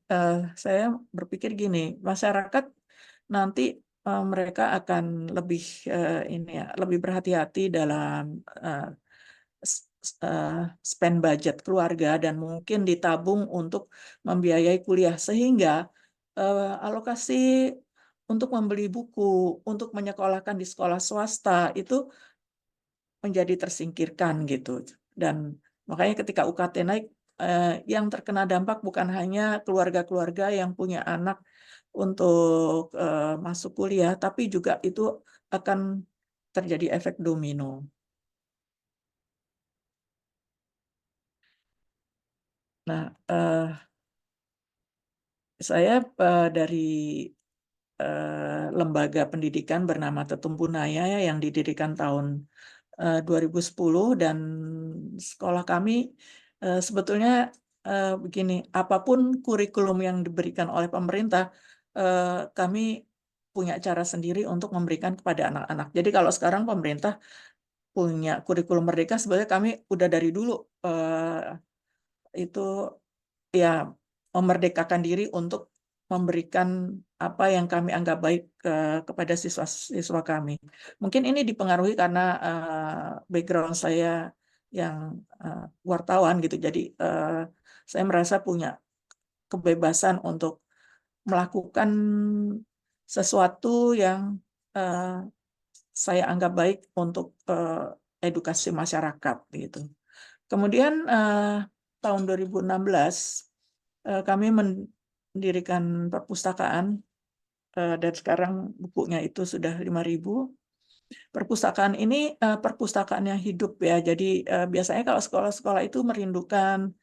saya berpikir gini, masyarakat nanti mereka akan lebih berhati-hati dalam spend budget keluarga, dan mungkin ditabung untuk membiayai kuliah, sehingga alokasi untuk membeli buku, untuk menyekolahkan di sekolah swasta itu menjadi tersingkirkan gitu. Dan makanya ketika UKT naik, yang terkena dampak bukan hanya keluarga-keluarga yang punya anak untuk masuk kuliah, tapi juga itu akan terjadi efek domino. Nah, saya dari lembaga pendidikan bernama Tetumpunaya ya, yang didirikan tahun 2010, dan sekolah kami sebetulnya begini, apapun kurikulum yang diberikan oleh pemerintah, kami punya cara sendiri untuk memberikan kepada anak-anak. Jadi kalau sekarang pemerintah punya kurikulum merdeka, sebenarnya kami udah dari dulu itu ya memerdekakan diri untuk memberikan apa yang kami anggap baik kepada siswa-siswa kami. Mungkin ini dipengaruhi karena background saya yang wartawan gitu. Jadi saya merasa punya kebebasan untuk melakukan sesuatu yang saya anggap baik untuk edukasi masyarakat gitu. Kemudian tahun 2016 kami mendirikan perpustakaan, dan sekarang bukunya itu sudah 5.000. Perpustakaan ini perpustakaan yang hidup ya. Jadi biasanya kalau sekolah-sekolah itu merindukan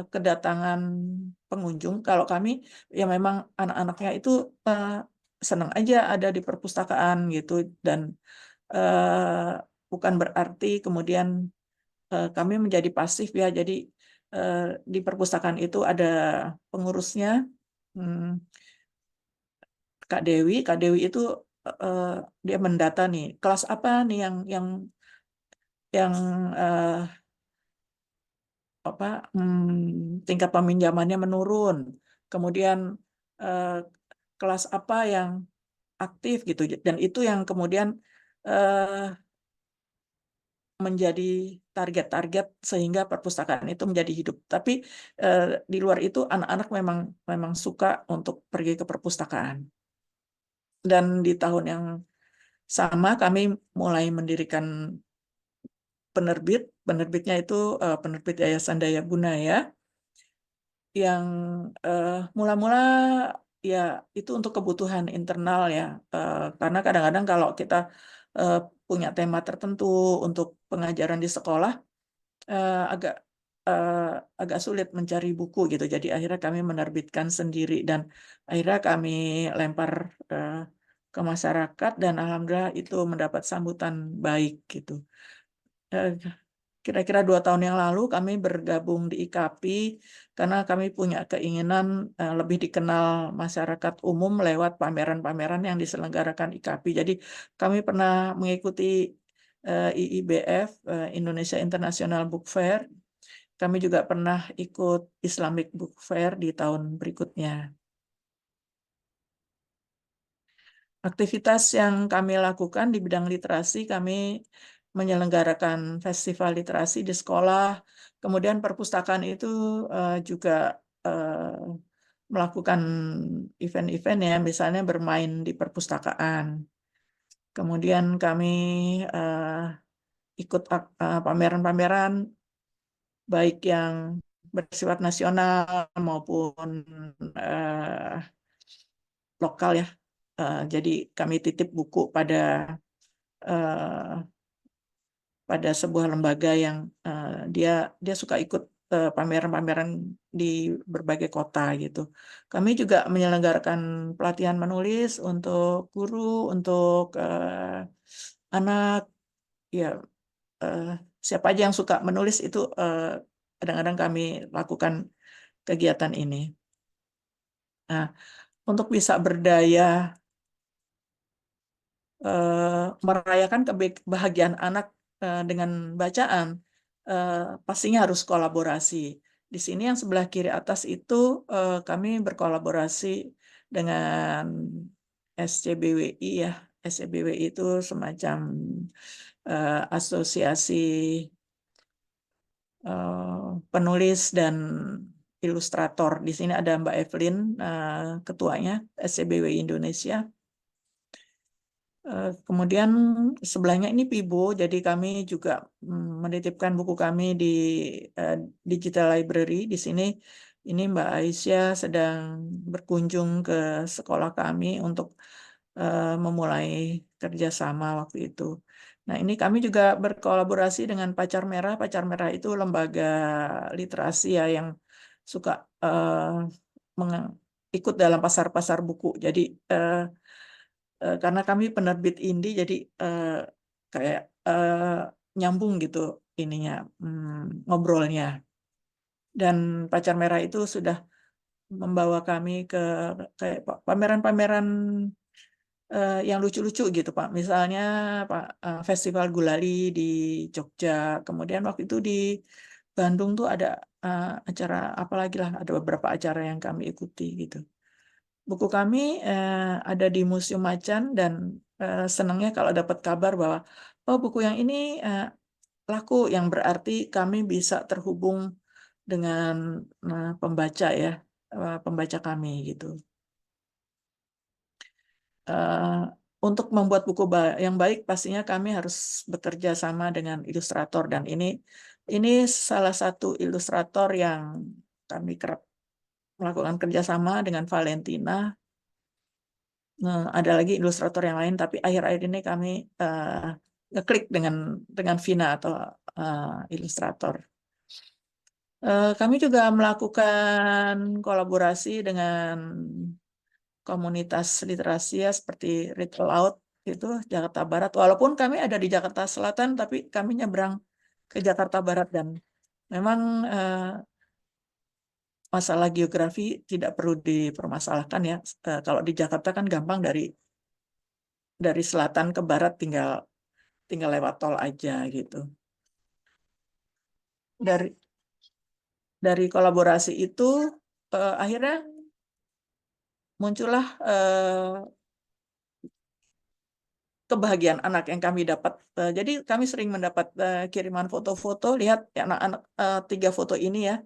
kedatangan pengunjung. Kalau kami ya memang anak-anaknya itu senang aja ada di perpustakaan gitu, dan bukan berarti kemudian kami menjadi pasif ya. Jadi di perpustakaan itu ada pengurusnya, Kak Dewi. Kak Dewi itu dia mendata nih kelas apa nih yang tingkat peminjamannya menurun, kemudian kelas apa yang aktif gitu, dan itu yang kemudian menjadi target-target sehingga perpustakaan itu menjadi hidup. Tapi di luar itu anak-anak memang suka untuk pergi ke perpustakaan. Dan di tahun yang sama kami mulai mendirikan penerbitnya itu penerbit Yayasan Daya Gunaya, yang mula-mula ya itu untuk kebutuhan internal ya, karena kadang-kadang kalau kita punya tema tertentu untuk pengajaran di sekolah, agak sulit mencari buku gitu. Jadi akhirnya kami menerbitkan sendiri, dan akhirnya kami lempar ke masyarakat, dan alhamdulillah itu mendapat sambutan baik gitu. Kira-kira 2 tahun yang lalu kami bergabung di IKAPI karena kami punya keinginan lebih dikenal masyarakat umum lewat pameran-pameran yang diselenggarakan IKAPI. Jadi kami pernah mengikuti IIBF, Indonesia International Book Fair. Kami juga pernah ikut Islamic Book Fair di tahun berikutnya. Aktivitas yang kami lakukan di bidang literasi, kami menyelenggarakan festival literasi di sekolah, kemudian perpustakaan itu juga melakukan event-event ya, misalnya bermain di perpustakaan. Kemudian kami ikut pameran-pameran baik yang bersifat nasional maupun lokal ya. Jadi kami titip buku pada sebuah lembaga yang dia suka ikut pameran-pameran di berbagai kota gitu. Kami juga menyelenggarakan pelatihan menulis untuk guru, untuk anak, ya siapa aja yang suka menulis itu kadang-kadang kami lakukan kegiatan ini. Nah, untuk bisa berdaya merayakan kebahagiaan anak dengan bacaan, pastinya harus kolaborasi. Di sini yang sebelah kiri atas itu kami berkolaborasi dengan SCBWI ya. SCBWI itu semacam asosiasi penulis dan ilustrator. Di sini ada Mbak Evelyn, ketuanya SCBWI Indonesia. Kemudian sebelahnya ini Pibo, jadi kami juga menitipkan buku kami di Digital Library. Di sini ini Mbak Aisyah sedang berkunjung ke sekolah kami untuk memulai kerjasama waktu itu. Nah, ini kami juga berkolaborasi dengan Pacar Merah. Pacar Merah itu lembaga literasi ya yang suka ikut dalam pasar-pasar buku. Jadi karena kami penerbit indie, jadi kayak nyambung gitu ininya ngobrolnya. Dan Pacar Merah itu sudah membawa kami ke kayak pameran-pameran yang lucu-lucu gitu Pak. Misalnya Pak, Festival Gulali di Jogja. Kemudian waktu itu di Bandung tuh ada acara apa lagi lah, ada beberapa acara yang kami ikuti gitu. Buku kami ada di Museum Macan dan senangnya kalau dapat kabar bahwa oh buku yang ini laku, yang berarti kami bisa terhubung dengan pembaca ya, pembaca kami gitu. Untuk membuat buku yang baik pastinya kami harus bekerja sama dengan ilustrator, dan ini salah satu ilustrator yang kami kerap melakukan kerjasama dengan Valentina. Ada lagi ilustrator yang lain, tapi akhir-akhir ini kami ngeklik dengan Vina atau ilustrator. Kami juga melakukan kolaborasi dengan komunitas literasi ya, seperti Read Aloud itu Jakarta Barat. Walaupun kami ada di Jakarta Selatan, tapi kami nyebrang ke Jakarta Barat, dan memang masalah geografi tidak perlu dipermasalahkan ya. Kalau di Jakarta kan gampang, dari selatan ke barat tinggal lewat tol aja gitu. Dari kolaborasi itu akhirnya muncullah kebahagiaan anak yang kami dapat. Jadi kami sering mendapat kiriman foto-foto, lihat ya, anak-anak 3 foto ini ya,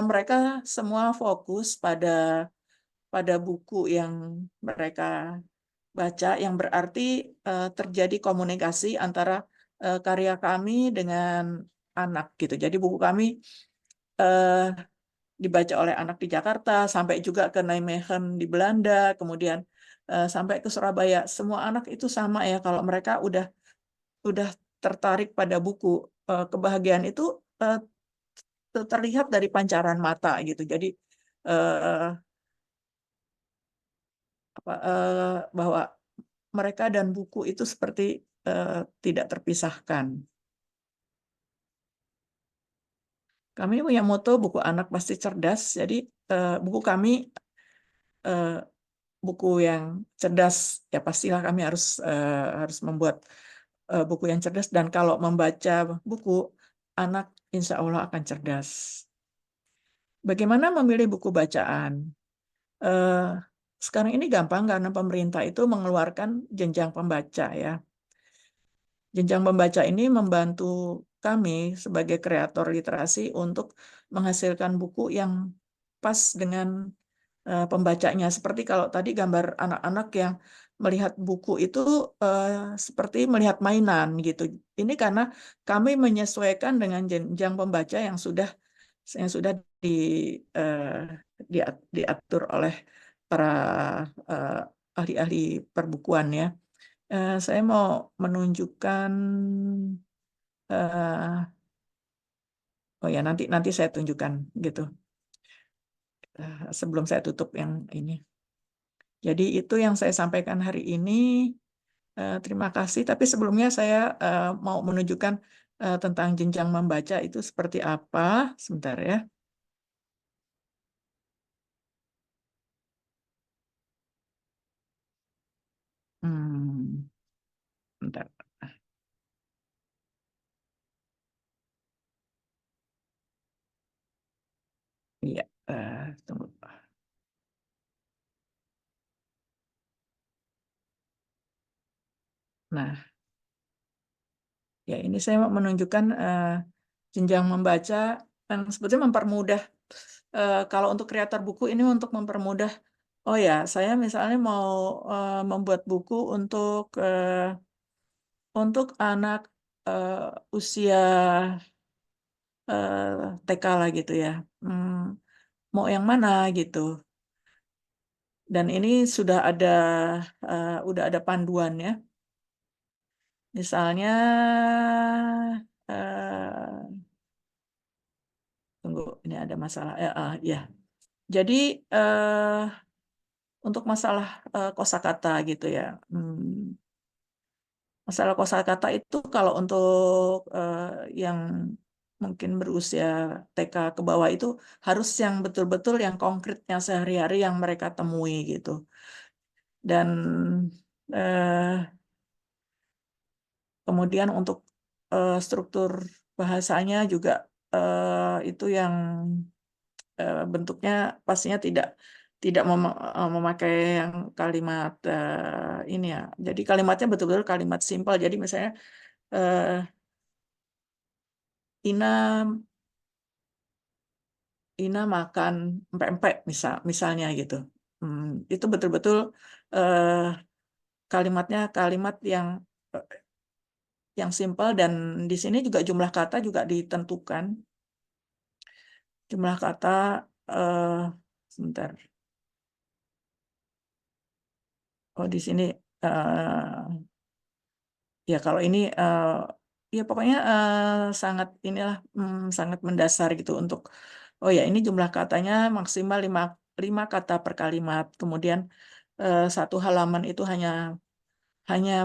mereka semua fokus pada buku yang mereka baca, yang berarti terjadi komunikasi antara karya kami dengan anak gitu. Jadi buku kami dibaca oleh anak di Jakarta, sampai juga ke Nijmegen di Belanda, kemudian sampai ke Surabaya. Semua anak itu sama ya, kalau mereka udah tertarik pada buku, kebahagiaan itu terlihat dari pancaran mata gitu. Jadi bahwa mereka dan buku itu seperti tidak terpisahkan. Kami punya moto buku anak pasti cerdas. Jadi buku kami buku yang cerdas ya, pastilah kami harus membuat buku yang cerdas, dan kalau membaca buku anak insya Allah akan cerdas. Bagaimana memilih buku bacaan? Sekarang ini gampang karena pemerintah itu mengeluarkan jenjang pembaca ya. Jenjang pembaca ini membantu kami sebagai kreator literasi untuk menghasilkan buku yang pas dengan pembacanya. Seperti kalau tadi gambar anak-anak yang melihat buku itu seperti melihat mainan gitu. Ini karena kami menyesuaikan dengan jenjang pembaca yang sudah diatur oleh para ahli-ahli perbukuan ya. Saya mau menunjukkan, oh ya nanti saya tunjukkan gitu sebelum saya tutup yang ini. Jadi itu yang saya sampaikan hari ini. Terima kasih. Tapi sebelumnya saya mau menunjukkan tentang jenjang membaca itu seperti apa. Sebentar ya. Bentar. Iya, tunggu. Nah, ya ini saya mau menunjukkan jenjang membaca yang sebetulnya mempermudah kalau untuk kreator buku ini untuk mempermudah, oh ya, saya misalnya mau membuat buku untuk anak usia TK lah gitu ya. Mau yang mana gitu. Dan ini udah ada panduannya. Misalnya, tunggu, ini ada masalah. Ya. Jadi untuk masalah kosakata gitu ya. Masalah kosakata itu kalau untuk yang mungkin berusia TK ke bawah itu harus yang betul-betul yang konkretnya sehari-hari yang mereka temui gitu. Dan kemudian untuk struktur bahasanya juga itu yang bentuknya pastinya tidak memakai yang kalimat ini ya. Jadi kalimatnya betul-betul kalimat simpel. Jadi misalnya Ina makan empek-empek misalnya gitu. Itu betul-betul kalimatnya kalimat yang simpel, dan di sini juga jumlah kata juga ditentukan. Jumlah kata sebentar. Oh, di sini ya kalau ini ya pokoknya sangat sangat mendasar gitu untuk oh ya ini jumlah katanya maksimal 5 kata per kalimat. Kemudian satu halaman itu hanya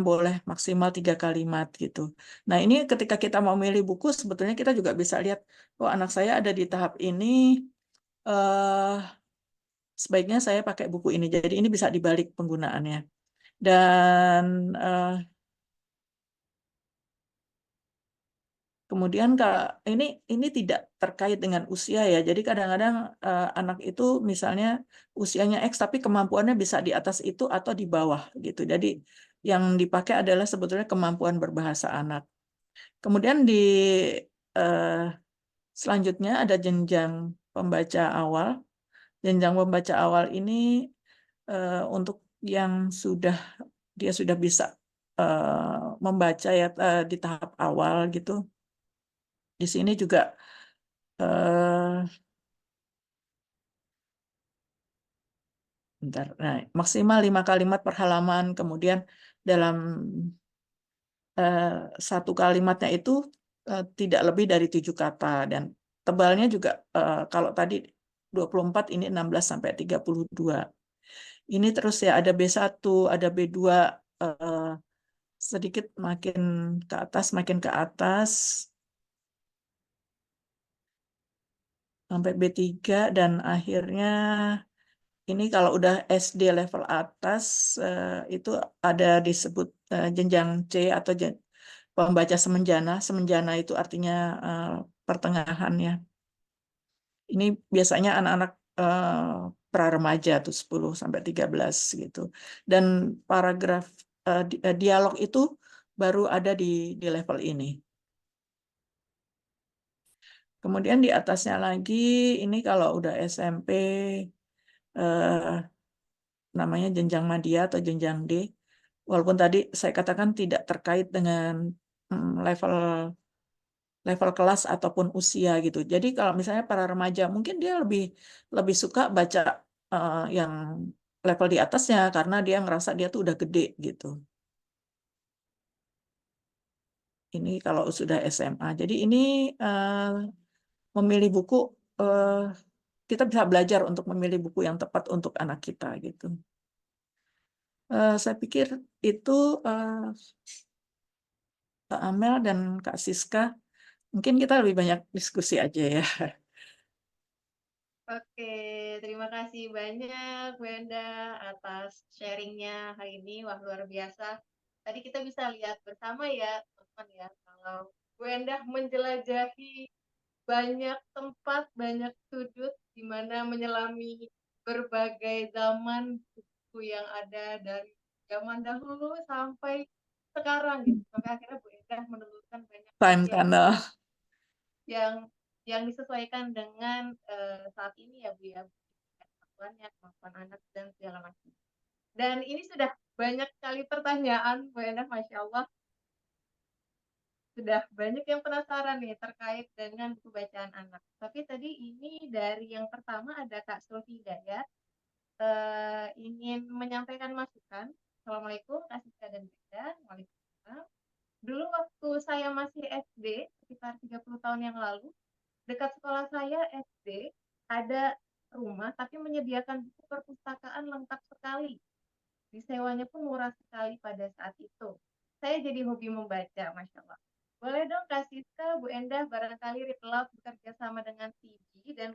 boleh maksimal 3 kalimat gitu. Nah, ini ketika kita mau milih buku sebetulnya kita juga bisa lihat, oh anak saya ada di tahap ini, sebaiknya saya pakai buku ini. Jadi ini bisa dibalik penggunaannya. Dan kemudian ini tidak terkait dengan usia ya. Jadi kadang-kadang anak itu misalnya usianya X tapi kemampuannya bisa di atas itu atau di bawah gitu. Jadi yang dipakai adalah sebetulnya kemampuan berbahasa anak. Kemudian selanjutnya ada jenjang pembaca awal. Jenjang pembaca awal ini untuk yang dia sudah bisa membaca ya di tahap awal gitu. Di sini juga maksimal 5 kalimat per halaman. Kemudian dalam satu kalimatnya itu tidak lebih dari 7 kata, dan tebalnya juga kalau tadi 24, ini 16 sampai 32. Ini terus ya ada B1, ada B2, sedikit makin ke atas sampai B3, dan akhirnya ini kalau udah SD level atas itu ada disebut jenjang C atau pembaca semenjana. Semenjana itu artinya pertengahan ya. Ini biasanya anak-anak pra-remaja tuh 10 sampai 13 gitu. Dan paragraf dialog itu baru ada di level ini. Kemudian di atasnya lagi ini kalau udah SMP namanya jenjang madya atau jenjang D. Walaupun tadi saya katakan tidak terkait dengan level kelas ataupun usia gitu. Jadi kalau misalnya para remaja mungkin dia lebih suka baca yang level di atasnya karena dia ngerasa dia tuh udah gede gitu. Ini kalau sudah SMA. Jadi ini memilih buku kita bisa belajar untuk memilih buku yang tepat untuk anak kita gitu. Saya pikir itu Kak Amel dan Kak Siska, mungkin kita lebih banyak diskusi aja ya. Oke, terima kasih banyak Bu Enda atas sharingnya hari ini. Wah, luar biasa. Tadi kita bisa lihat bersama ya, teman-teman ya, kalau Bu Enda menjelajahi banyak tempat, banyak sudut di mana menyelami berbagai zaman buku yang ada dari zaman dahulu sampai sekarang gitu. Sampai akhirnya Bu Enda menemukan banyak Time buku tunnel. yang yang disesuaikan dengan saat ini ya Bu ya, kemampuannya, kemampuan anak dan segala macam. Dan ini sudah banyak sekali pertanyaan Bu Endah, Masya Allah. Sudah banyak yang penasaran nih terkait dengan buku bacaan anak. Tapi tadi ini dari yang pertama ada Kak Sulfi Hidayat, ingin menyampaikan masukan. Assalamualaikum, Kak Siska dan Beda. Waalaikumsalam. Dulu waktu saya masih SD, sekitar 30 tahun yang lalu, dekat sekolah saya SD, ada rumah tapi menyediakan buku perpustakaan lengkap sekali. Disewanya pun murah sekali pada saat itu. Saya jadi hobi membaca, Masya Allah. Boleh dong Kak Siska, Bu Endah, barangkali Read Aloud bekerja sama dengan TIBI dan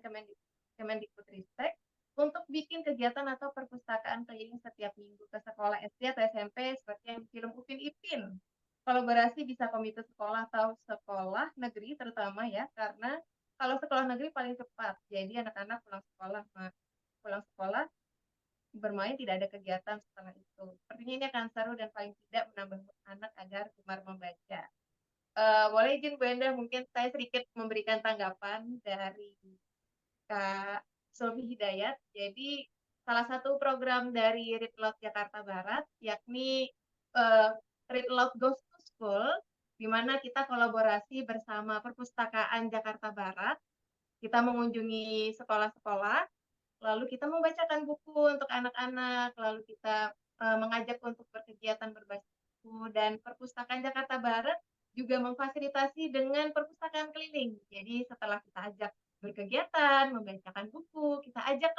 Kemendikbudristek untuk bikin kegiatan atau perpustakaan keliling setiap minggu ke sekolah SD atau SMP seperti yang di film Upin Ipin. Kolaborasi bisa komite sekolah atau sekolah negeri terutama ya, karena kalau sekolah negeri paling cepat. Jadi anak-anak pulang sekolah bermain, tidak ada kegiatan setelah itu. Sepertinya ini akan seru dan paling tidak menambah anak agar gemar membaca. Boleh izin Bu Endah, mungkin saya sedikit memberikan tanggapan dari Kak Sulfi Hidayat. Jadi salah satu program dari Read Aloud Jakarta Barat, yakni Read Aloud Goes to School, di mana kita kolaborasi bersama Perpustakaan Jakarta Barat. Kita mengunjungi sekolah-sekolah, lalu kita membacakan buku untuk anak-anak, lalu kita mengajak untuk berkegiatan berbaca buku, dan Perpustakaan Jakarta Barat juga memfasilitasi dengan perpustakaan keliling. Jadi setelah kita ajak berkegiatan, membacakan buku, kita ajak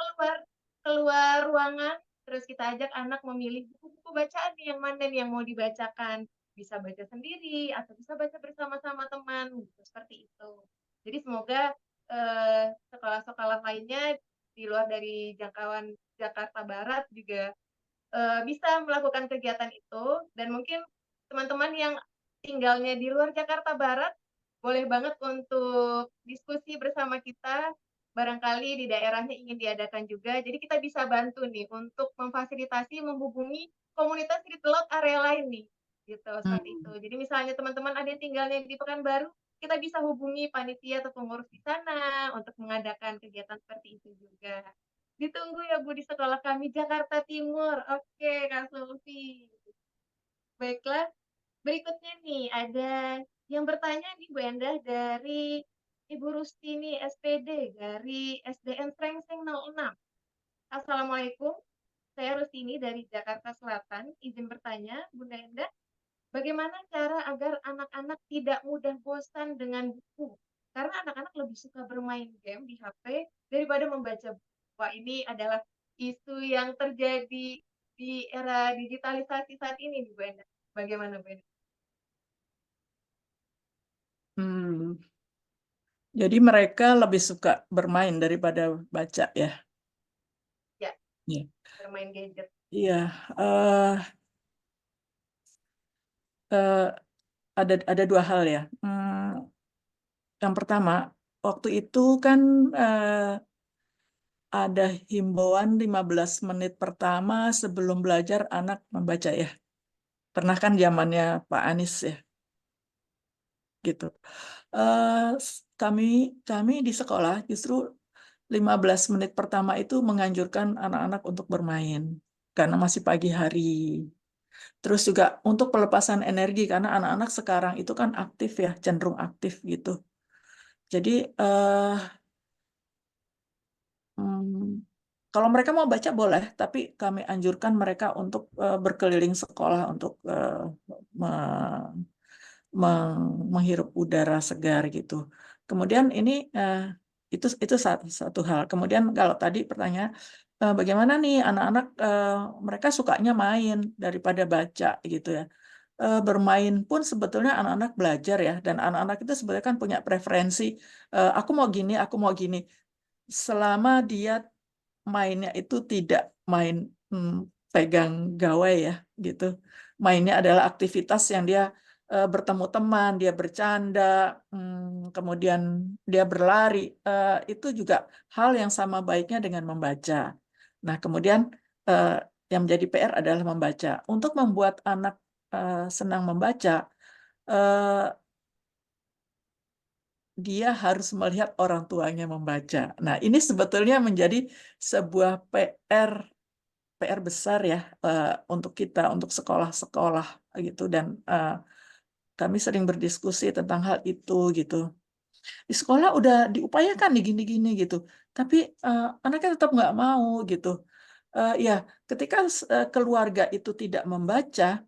keluar ruangan, terus kita ajak anak memilih buku-buku bacaan yang mana yang mau dibacakan. Bisa baca sendiri atau bisa baca bersama-sama teman, gitu, seperti itu. Jadi semoga sekolah-sekolah lainnya di luar dari jangkauan Jakarta Barat juga bisa melakukan kegiatan itu, dan mungkin teman-teman yang tinggalnya di luar Jakarta Barat boleh banget untuk diskusi bersama kita, barangkali di daerahnya ingin diadakan juga, jadi kita bisa bantu nih untuk memfasilitasi, menghubungi komunitas Read Aloud area lain nih, gitu, seperti itu. Jadi misalnya teman-teman ada yang tinggalnya di Pekanbaru, kita bisa hubungi panitia atau pengurus di sana untuk mengadakan kegiatan seperti itu juga. Ditunggu ya Bu di sekolah kami Jakarta Timur. Oke, Kak Sulfi. Baiklah, berikutnya nih ada yang bertanya nih Bu Endah dari Ibu Rustini SPD dari SDN Srengseng 06. Assalamualaikum, saya Rustini dari Jakarta Selatan. Izin bertanya, Bunda Endah, bagaimana cara agar anak-anak tidak mudah bosan dengan buku? Karena anak-anak lebih suka bermain game di HP daripada membaca buku. Wah, ini adalah isu yang terjadi di era digitalisasi saat ini, Bu Endah. Bagaimana, Bu Endah? Jadi mereka lebih suka bermain daripada baca ya. Ya, Iya. bermain gadget. Iya, ada dua hal ya. Yang pertama, waktu itu kan ada himbauan 15 menit pertama sebelum belajar anak membaca ya. Pernah kan zamannya Pak Anies ya, gitu. Kami di sekolah justru 15 menit pertama itu menganjurkan anak-anak untuk bermain karena masih pagi hari. Terus juga untuk pelepasan energi karena anak-anak sekarang itu kan aktif ya, cenderung aktif gitu. Jadi kalau mereka mau baca boleh, tapi kami anjurkan mereka untuk berkeliling sekolah untuk menghirup udara segar gitu. Kemudian ini itu satu hal. Kemudian kalau tadi pertanyaan bagaimana nih anak-anak mereka sukanya main daripada baca gitu ya. Bermain pun sebetulnya anak-anak belajar ya, dan anak-anak itu sebetulnya kan punya preferensi. Aku mau gini, aku mau gini. Selama dia mainnya itu tidak main pegang gawai ya gitu. Mainnya adalah aktivitas yang dia bertemu teman, dia bercanda, kemudian dia berlari. Itu juga hal yang sama baiknya dengan membaca. Nah, kemudian yang menjadi PR adalah membaca. Untuk membuat anak senang membaca, dia harus melihat orang tuanya membaca. Nah, ini sebetulnya menjadi sebuah PR besar ya, untuk kita, untuk sekolah-sekolah gitu, dan kami sering berdiskusi tentang hal itu gitu. Di sekolah udah diupayakan nih gini-gini gitu, tapi anaknya tetap nggak mau gitu. Ya, ketika keluarga itu tidak membaca,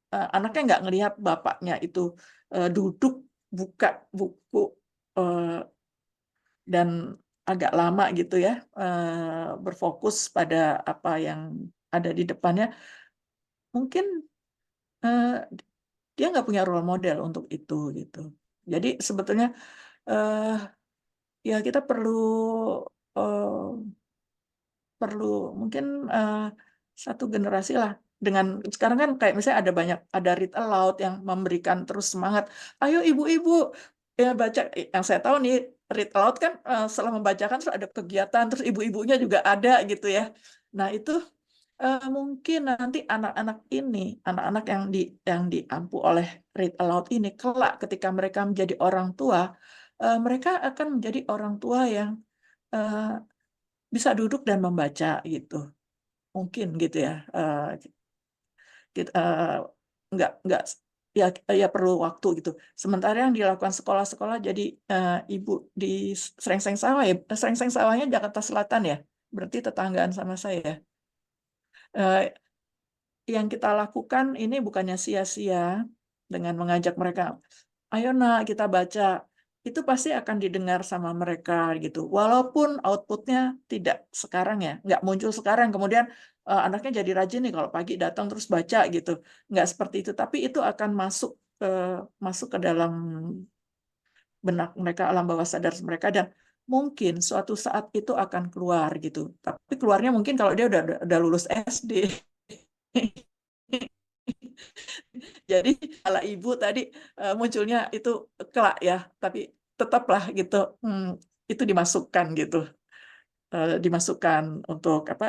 anaknya nggak ngelihat bapaknya itu duduk buka buku eh, dan agak lama gitu ya, berfokus pada apa yang ada di depannya, mungkin eh, dia nggak punya role model untuk itu gitu. Jadi sebetulnya eh, ya kita eh, perlu mungkin satu generasi lah, dengan sekarang kan kayak misalnya ada read aloud yang memberikan terus semangat, ayo ibu-ibu ya baca. Yang saya tahu nih, read aloud kan setelah membacakan terus ada kegiatan, terus ibu-ibunya juga ada gitu ya. Nah itu mungkin nanti anak-anak yang diampu oleh read aloud ini kelak ketika mereka menjadi orang tua, mereka akan menjadi orang tua yang eh, bisa duduk dan membaca gitu, mungkin gitu ya. Nggak ya, ya perlu waktu gitu. Sementara yang dilakukan sekolah-sekolah, jadi ibu di Srengseng Sawah ya, Srengseng Sawahnya Jakarta Selatan ya, berarti tetanggaan sama saya. Eh, yang kita lakukan ini bukannya sia-sia dengan mengajak mereka, ayo nak kita baca. Itu pasti akan didengar sama mereka gitu. Walaupun outputnya tidak sekarang ya, nggak muncul sekarang. Kemudian anaknya jadi rajin nih kalau pagi datang terus baca gitu. Nggak seperti itu. Tapi itu akan masuk ke dalam benak mereka, alam bawah sadar mereka, dan mungkin suatu saat itu akan keluar gitu. Tapi keluarnya mungkin kalau dia udah lulus SD. Jadi kalau ibu tadi munculnya itu kelak ya, tapi tetaplah gitu, itu dimasukkan gitu, dimasukkan untuk apa,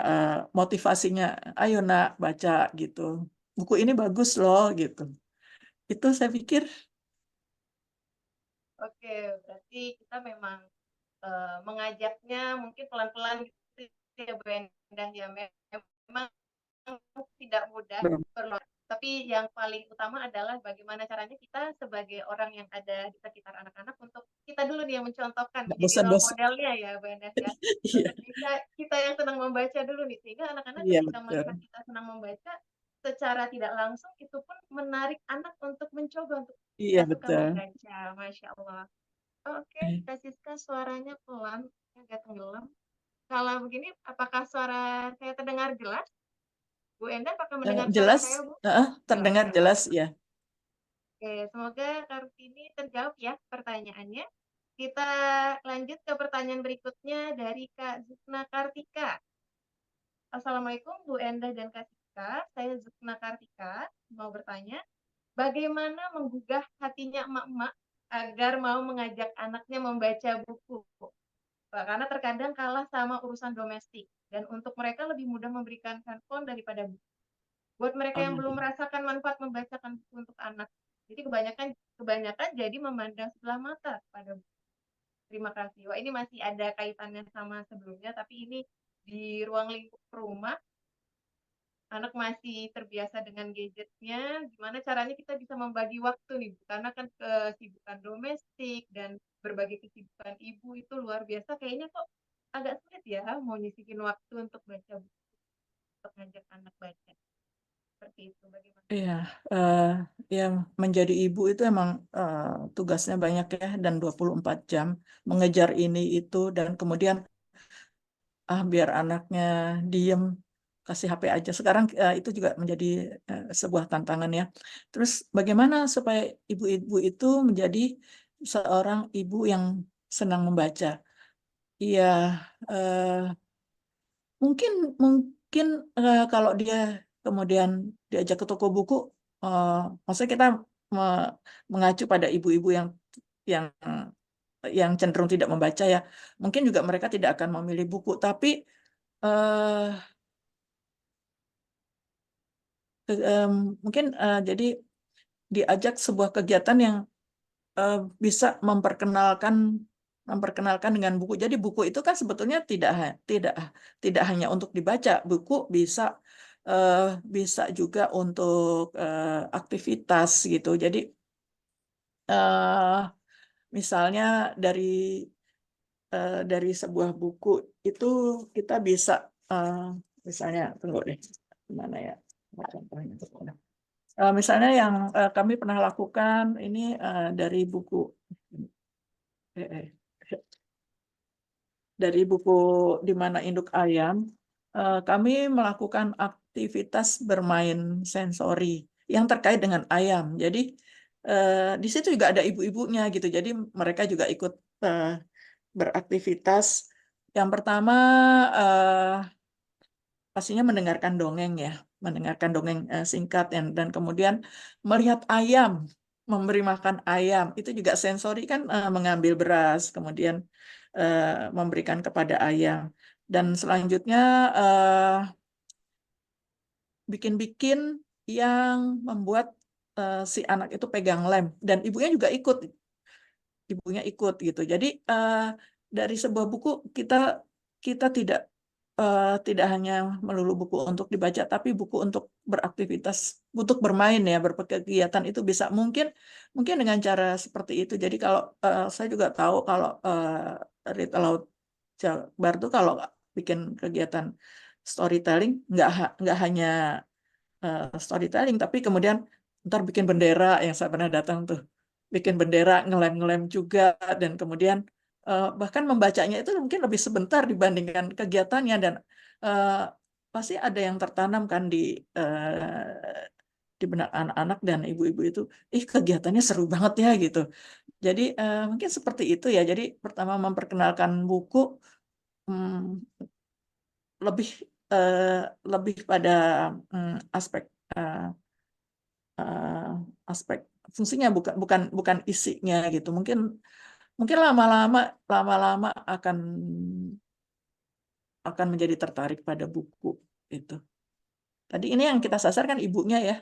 motivasinya, ayo nak baca gitu, buku ini bagus loh gitu. Itu saya pikir Oke, berarti kita memang mengajaknya mungkin pelan-pelan gitu ya Bu Endah ya. Memang tidak mudah, belum tapi yang paling utama adalah bagaimana caranya kita sebagai orang yang ada di sekitar anak-anak untuk kita dulu nih yang mencontohkan, nggak menjadi role bosan-bosan. modelnya ya Bu Endah ya. Iya, Untuk kita yang senang membaca dulu nih, sehingga anak-anak iya ketika betul. melihat kita senang membaca, secara tidak langsung itu pun menarik anak untuk mencoba untuk Iya suka betul. membaca. Masya Allah. Oke, Kak Siska suaranya pelan, agak tenggelam. Kalau begini, apakah suara saya terdengar jelas? Bu Enda, apakah mendengar suara Jelas, saya, Bu? Jelas terdengar ya. jelas ya. Oke, semoga Kartini terjawab ya pertanyaannya. Kita lanjut ke pertanyaan berikutnya dari Kak Zukna Kartika. Assalamualaikum Bu Enda dan Kak Siska. Saya Zukna Kartika mau bertanya, bagaimana menggugah hatinya emak-emak agar mau mengajak anaknya membaca buku? Karena terkadang kalah sama urusan domestik. Dan untuk mereka lebih mudah memberikan handphone daripada buku. Buat mereka yang belum merasakan manfaat membacakan buku untuk anak. Jadi kebanyakan jadi memandang sebelah mata pada buku. Terima kasih. Wah, ini masih ada kaitannya sama sebelumnya, tapi ini di ruang lingkup rumah, anak masih terbiasa dengan gadgetnya. Gimana caranya kita bisa membagi waktu nih, Bu? Karena kan kesibukan domestik dan berbagai kesibukan ibu itu luar biasa. Kayaknya kok agak sulit ya mau nyisihin waktu untuk baca buku, untuk ngajak anak baca. Seperti itu, bagaimana? Iya, eh, ya menjadi ibu itu emang tugasnya banyak ya, dan 24 jam mengejar ini itu, dan kemudian biar anaknya diem, kasih HP aja. Sekarang itu juga menjadi sebuah tantangan ya. Terus bagaimana supaya ibu-ibu itu menjadi seorang ibu yang senang membaca? Iya, eh, mungkin mungkin kalau dia kemudian diajak ke toko buku, eh, maksudnya kita me- mengacu pada ibu-ibu yang yang cenderung tidak membaca ya. Mungkin juga mereka tidak akan memilih buku, tapi eh, mungkin jadi diajak sebuah kegiatan yang bisa memperkenalkan dengan buku. Jadi buku itu kan sebetulnya tidak hanya untuk dibaca. Buku bisa juga untuk aktivitas gitu. Jadi misalnya dari sebuah buku itu kita bisa misalnya tunggu deh gimana ya contohnya. Misalnya yang kami pernah lakukan ini dari buku Di Mana Induk Ayam, kami melakukan aktivitas bermain sensori yang terkait dengan ayam. Jadi di situ juga ada ibu-ibunya gitu. Jadi mereka juga ikut beraktivitas. Yang pertama pastinya mendengarkan dongeng ya, mendengarkan dongeng singkat dan kemudian melihat ayam, memberi makan ayam. Itu juga sensori kan, mengambil beras, kemudian memberikan kepada ayam. Dan selanjutnya bikin-bikin yang membuat si anak itu pegang lem dan ibunya juga ikut gitu. Jadi dari sebuah buku kita tidak hanya melulu buku untuk dibaca, tapi buku untuk beraktivitas, untuk bermain ya, berkegiatan itu bisa mungkin dengan cara seperti itu. Jadi kalau saya juga tahu kalau Read Aloud Jakbar tuh kalau bikin kegiatan storytelling nggak hanya storytelling, tapi kemudian ntar bikin bendera yang saya pernah datang tuh, bikin bendera ngelem-ngelem juga dan kemudian bahkan membacanya itu mungkin lebih sebentar dibandingkan kegiatannya dan pasti ada yang tertanam kan di benak anak-anak dan ibu-ibu itu, kegiatannya seru banget ya gitu. Jadi mungkin seperti itu ya. Jadi pertama memperkenalkan buku hmm, lebih lebih pada aspek uh, aspek fungsinya bukan isinya gitu. Mungkin lama-lama akan menjadi tertarik pada buku itu. Tadi ini yang kita sasar kan ibunya ya.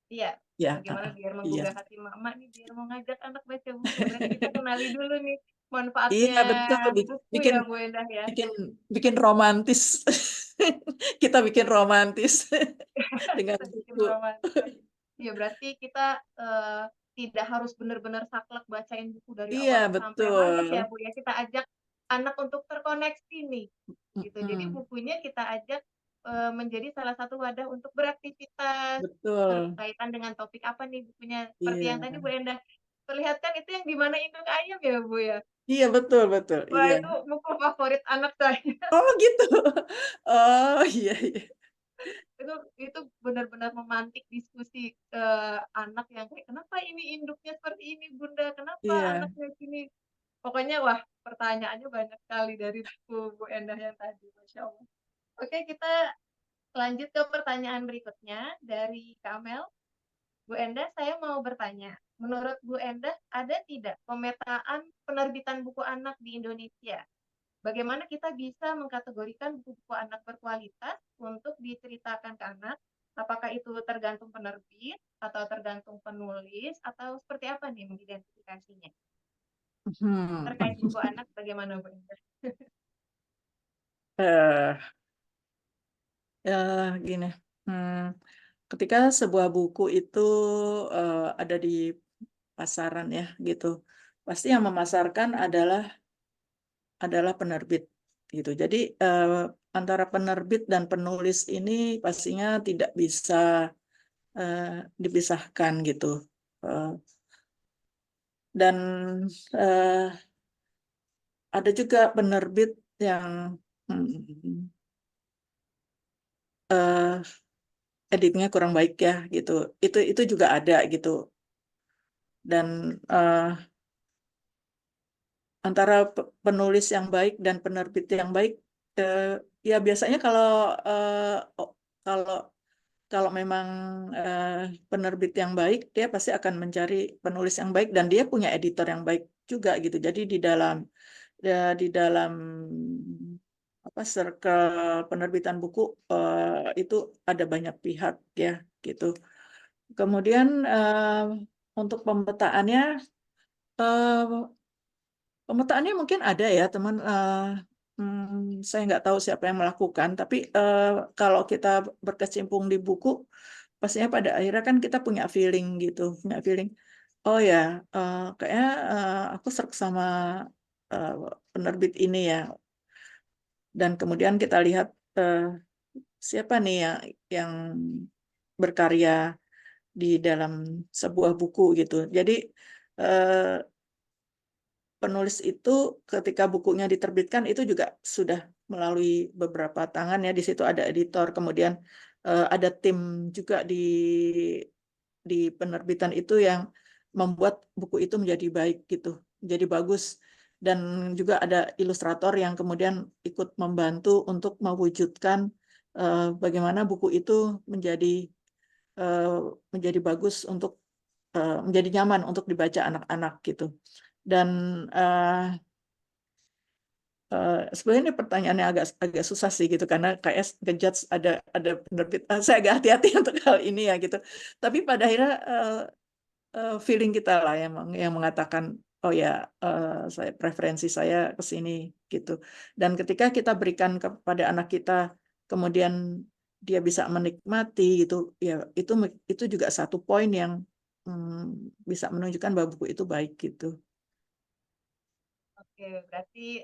Iya, Ya, bagaimana biar iya. menggugah hati mama nih, biar mau ngajak anak baca buku. Berarti kita kenali dulu nih Iya manfaatnya betul buku bikin ya Bu Endah ya. bikin bikin romantis. Kita bikin romantis dengan Kita bikin buku. romantis. Ya berarti kita tidak harus benar-benar saklek bacain buku dari Iya awal sampai habis betul. ya Bu ya. Kita ajak anak untuk terkoneksi nih. Gitu. Jadi Mm-mm, bukunya kita ajak menjadi salah satu wadah untuk beraktivitas betul. berkaitan dengan topik apa nih bukunya. Seperti yang tadi Iya. Bu Endah perlihatkan itu yang Di Mana Induk Ayam ya Bu ya. Iya betul. Wah Iya. itu buku favorit anak saya. Oh gitu. Oh iya. itu benar-benar memantik diskusi anak yang kayak kenapa ini induknya seperti ini Bunda, kenapa Iya. anaknya gini. Pokoknya wah pertanyaannya banyak sekali dari Bu Endah yang tadi, Masya Allah. Oke, kita lanjut ke pertanyaan berikutnya dari Kamel. Bu Endah, saya mau bertanya, menurut Bu Endah ada tidak pemetaan penerbitan buku anak di Indonesia? Bagaimana kita bisa mengkategorikan buku-buku anak berkualitas untuk diceritakan ke anak? Apakah itu tergantung penerbit atau tergantung penulis atau seperti apa nih mengidentifikasinya? Hmm. Terkait buku anak bagaimana Bu Endah? Eh, Gini. Ketika sebuah buku itu ada di pasaran ya gitu, pasti yang memasarkan adalah penerbit gitu. Jadi antara penerbit dan penulis ini pastinya tidak bisa dipisahkan gitu. Eh, dan eh, ada juga penerbit yang eh, editnya kurang baik ya gitu. Itu juga ada gitu. Dan antara penulis yang baik dan penerbit yang baik, ya biasanya oh, kalau kalau memang penerbit yang baik, dia pasti akan mencari penulis yang baik dan dia punya editor yang baik juga gitu. Jadi di dalam apa circle penerbitan buku itu ada banyak pihak ya gitu. Kemudian untuk pemetaannya Pemetaannya mungkin ada ya teman. Saya nggak tahu siapa yang melakukan, tapi kalau kita berkecimpung di buku, pastinya pada akhirnya kan kita punya feeling gitu, punya feeling. Oh ya, kayaknya aku serak sama eh, penerbit ini ya. Dan kemudian kita lihat siapa nih yang berkarya di dalam sebuah buku gitu. Jadi eh, penulis itu ketika bukunya diterbitkan itu juga sudah melalui beberapa tangan ya. Di situ ada editor, kemudian ada tim juga di penerbitan itu yang membuat buku itu menjadi baik gitu, menjadi bagus. Dan juga ada ilustrator yang kemudian ikut membantu untuk mewujudkan bagaimana buku itu menjadi bagus untuk menjadi nyaman untuk dibaca anak-anak gitu. Dan sebenarnya ini pertanyaannya agak susah sih gitu karena kayak ngejudge ada penerbit. Saya agak hati-hati untuk hal ini ya gitu. Tapi pada akhirnya feeling kita lah yang mengatakan oh ya saya preferensi saya ke sini gitu. Dan ketika kita berikan kepada anak kita kemudian dia bisa menikmati gitu ya itu juga satu poin yang bisa menunjukkan bahwa buku itu baik gitu. Oke, berarti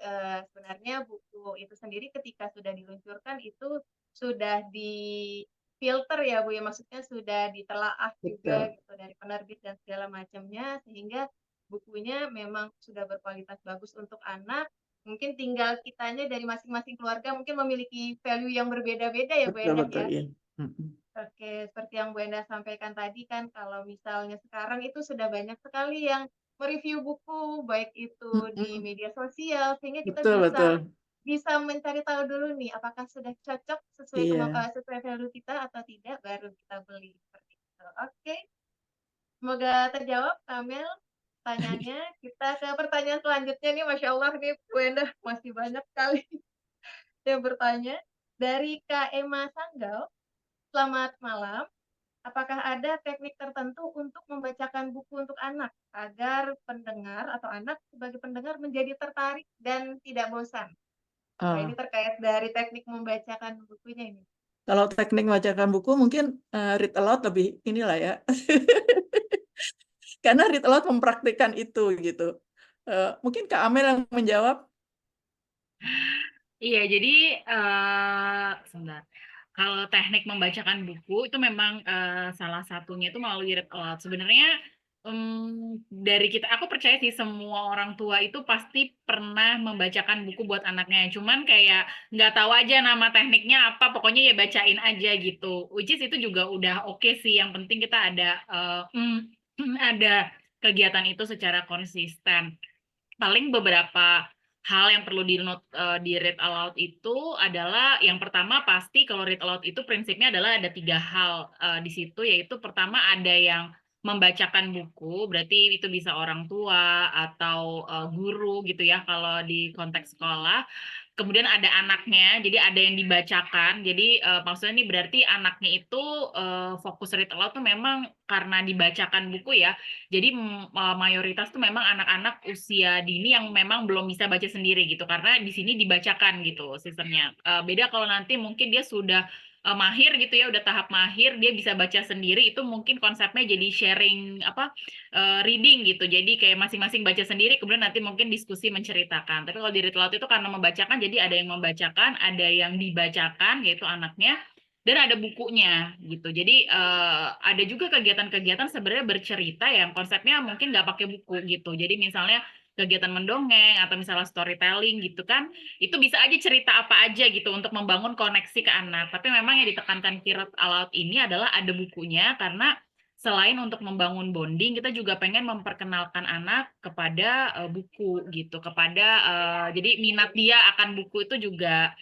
sebenarnya buku itu sendiri ketika sudah diluncurkan itu sudah difilter ya Bu ya, maksudnya sudah ditelaah juga Betul. gitu dari penerbit dan segala macamnya sehingga bukunya memang sudah berkualitas bagus untuk anak. Mungkin tinggal kitanya dari masing-masing keluarga mungkin memiliki value yang berbeda-beda ya Bu Betul, Endah betul, ya. iya. Mm-mm. Oke, seperti yang Bu Endah sampaikan tadi kan kalau misalnya sekarang itu sudah banyak sekali yang mereview buku, baik itu di Mm-mm. media sosial, sehingga kita Betul, bisa betul. bisa mencari tahu dulu nih apakah sudah cocok sesuai Iya. sesuai value kita atau tidak, baru kita beli seperti itu. Oke, semoga terjawab, Kamel. Pertanyaannya, kita ke pertanyaan selanjutnya nih, Masya Allah nih, Bu Endah masih banyak sekali yang bertanya. Dari Kak Emma Sanggal, selamat malam. Apakah ada teknik tertentu untuk membacakan buku untuk anak agar pendengar atau anak sebagai pendengar menjadi tertarik dan tidak bosan? Nah, ini Ah, terkait dari teknik membacakan bukunya ini. kalau teknik membacakan buku mungkin read aloud lebih inilah ya. Karena read aloud mempraktikkan itu gitu. Mungkin Kak Amel yang menjawab. Iya, jadi sebentar. Kalau teknik membacakan buku itu memang salah satunya itu melalui read aloud. Sebenarnya dari kita, aku percaya sih semua orang tua itu pasti pernah membacakan buku buat anaknya. Cuman kayak nggak tahu aja nama tekniknya apa, pokoknya ya bacain aja gitu. Which is itu juga udah oke sih. Yang penting kita ada kegiatan itu secara konsisten. Paling beberapa hal yang perlu di read aloud itu adalah yang pertama pasti kalau read aloud itu prinsipnya adalah ada 3 hal di situ, yaitu pertama ada yang membacakan buku, berarti itu bisa orang tua atau guru gitu ya kalau di konteks sekolah. Kemudian ada anaknya, jadi ada yang dibacakan. Jadi maksudnya ini berarti anaknya itu fokus read aloud tuh memang karena dibacakan buku ya. Jadi mayoritas tuh memang anak-anak usia dini yang memang belum bisa baca sendiri gitu, karena di sini dibacakan gitu sistemnya. Beda kalau nanti mungkin dia sudah mahir gitu ya, udah tahap mahir, dia bisa baca sendiri, itu mungkin konsepnya jadi sharing reading gitu. Jadi kayak masing-masing baca sendiri, kemudian nanti mungkin diskusi menceritakan. Tapi kalau di read aloud itu karena membacakan, jadi ada yang membacakan, ada yang dibacakan, yaitu anaknya, dan ada bukunya gitu. Jadi ada juga kegiatan-kegiatan sebenarnya bercerita yang konsepnya mungkin nggak pakai buku gitu. Jadi misalnya kegiatan mendongeng atau misalnya storytelling gitu kan, itu bisa aja cerita apa aja gitu untuk membangun koneksi ke anak. Tapi memang yang ditekankan di read aloud ini adalah ada bukunya, karena selain untuk membangun bonding, kita juga pengen memperkenalkan anak kepada buku gitu, jadi minat dia akan buku itu juga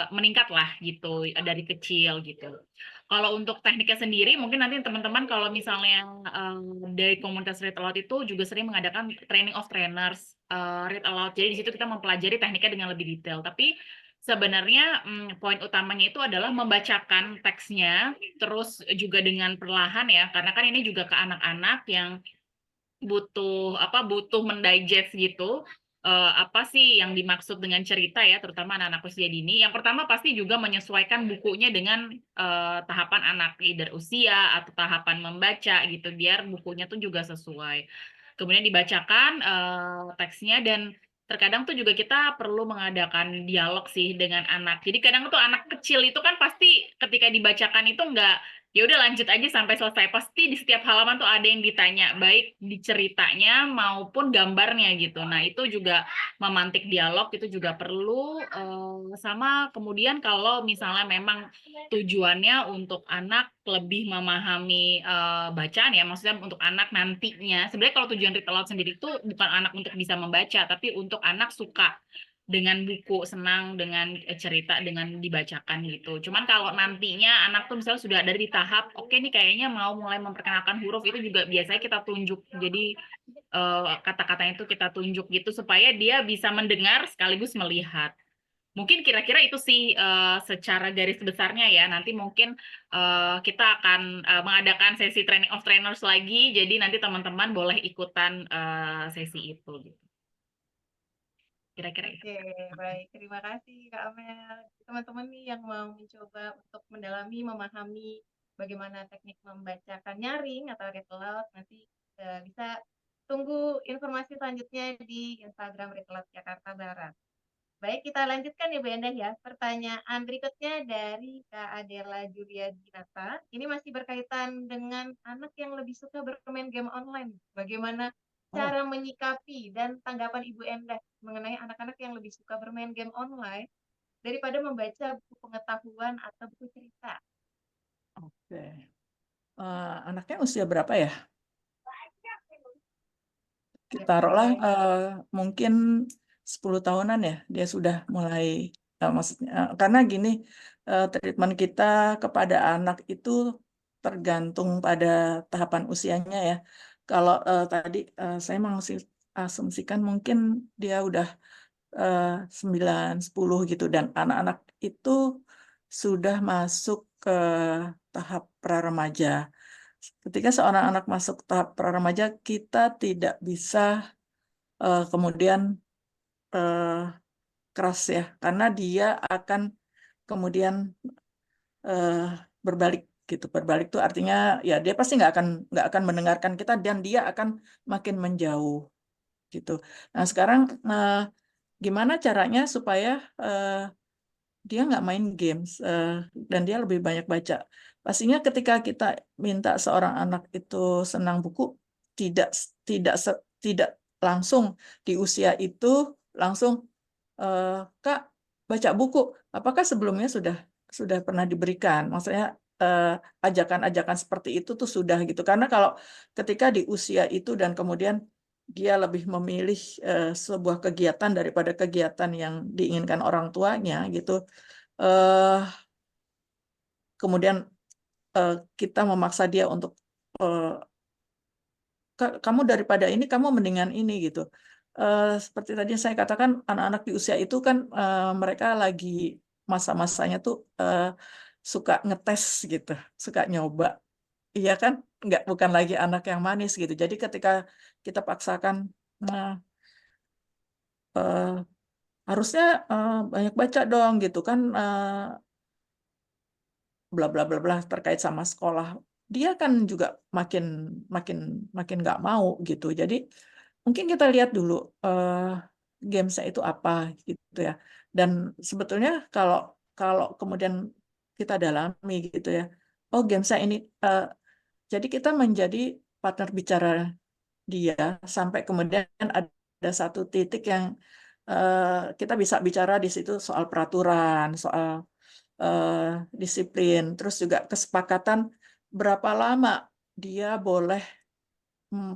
meningkat lah gitu dari kecil gitu. Kalau untuk tekniknya sendiri, mungkin nanti teman-teman kalau misalnya dari komunitas Read Aloud itu juga sering mengadakan training of trainers Read Aloud. Jadi di situ kita mempelajari tekniknya dengan lebih detail. Tapi sebenarnya poin utamanya itu adalah membacakan teksnya, terus juga dengan perlahan ya, karena kan ini juga ke anak-anak yang butuh mendigest gitu, apa sih yang dimaksud dengan cerita ya, terutama anak-anak usia dini. Yang pertama pasti juga menyesuaikan bukunya dengan tahapan anak, either usia atau tahapan membaca gitu, biar bukunya tuh juga sesuai. Kemudian dibacakan teksnya, dan terkadang tuh juga kita perlu mengadakan dialog sih dengan anak. Jadi kadang tuh anak kecil itu kan pasti ketika dibacakan itu enggak, ya udah lanjut aja sampai selesai. Pasti di setiap halaman tuh ada yang ditanya, baik di ceritanya maupun gambarnya gitu. Nah, itu juga memantik dialog, itu juga perlu. Sama kemudian kalau misalnya memang tujuannya untuk anak lebih memahami bacaan ya, maksudnya untuk anak nantinya. Sebenarnya kalau tujuan Read Aloud sendiri itu bukan anak untuk bisa membaca, tapi untuk anak suka dengan buku, senang dengan cerita, dengan dibacakan gitu. Cuman kalau nantinya anak tuh misalnya sudah ada di tahap, oke nih kayaknya mau mulai memperkenalkan huruf, itu juga biasanya kita tunjuk. Jadi kata-katanya itu kita tunjuk gitu supaya dia bisa mendengar sekaligus melihat. Mungkin kira-kira itu sih secara garis besarnya ya. Nanti mungkin kita akan mengadakan sesi training of trainers lagi, jadi nanti teman-teman boleh ikutan sesi itu gitu. Kira-kira itu. Oke, baik. Terima kasih Kak Amel. Teman-teman nih yang mau mencoba untuk mendalami, memahami bagaimana teknik membacakan nyaring atau read aloud, nanti bisa tunggu informasi selanjutnya di Instagram Read Aloud Jakarta Barat. Baik, kita lanjutkan ya Bu Endah ya. Pertanyaan berikutnya dari Kak Adela Julia Dinata. Ini masih berkaitan dengan anak yang lebih suka bermain game online. Bagaimana cara menyikapi dan tanggapan Ibu Endah mengenai anak-anak yang lebih suka bermain game online daripada membaca buku pengetahuan atau buku cerita? Oke. Anaknya usia berapa ya? Ya, Taruhlah boleh. mungkin 10 tahunan ya, dia sudah mulai, maksudnya, karena gini, treatment kita kepada anak itu tergantung pada tahapan usianya ya. Kalau tadi saya mengasumsikan mungkin dia udah 9, 10 gitu, dan anak-anak itu sudah masuk ke tahap pra-remaja. Ketika seorang anak masuk tahap pra-remaja, kita tidak bisa kemudian keras ya, karena dia akan kemudian berbalik gitu. Berbalik itu artinya ya dia pasti nggak akan mendengarkan kita, dan dia akan makin menjauh gitu. Nah sekarang gimana caranya supaya dia nggak main games dan dia lebih banyak baca? Pastinya ketika kita minta seorang anak itu senang buku, tidak tidak langsung di usia itu langsung Kak baca buku. Apakah sebelumnya sudah pernah diberikan? Maksudnya ajakan-ajakan seperti itu tuh sudah gitu. Karena kalau ketika di usia itu dan kemudian dia lebih memilih sebuah kegiatan daripada kegiatan yang diinginkan orang tuanya gitu. Kemudian kita memaksa dia untuk kamu daripada ini kamu mendingan ini gitu. Seperti tadi saya katakan, anak-anak di usia itu kan mereka lagi masa-masanya tuh suka ngetes gitu, suka nyoba. Iya kan? Bukan lagi anak yang manis gitu. Jadi ketika kita paksakan, nah, harusnya banyak baca dong gitu kan, bla bla bla bla terkait sama sekolah, dia kan juga makin makin makin nggak mau gitu. Jadi mungkin kita lihat dulu gamesnya itu apa gitu ya. Dan sebetulnya kalau kalau kemudian kita dalami gitu ya, oh gamesnya ini, jadi kita menjadi partner bicara dia sampai kemudian ada satu titik yang kita bisa bicara di situ soal peraturan, soal disiplin, terus juga kesepakatan berapa lama dia boleh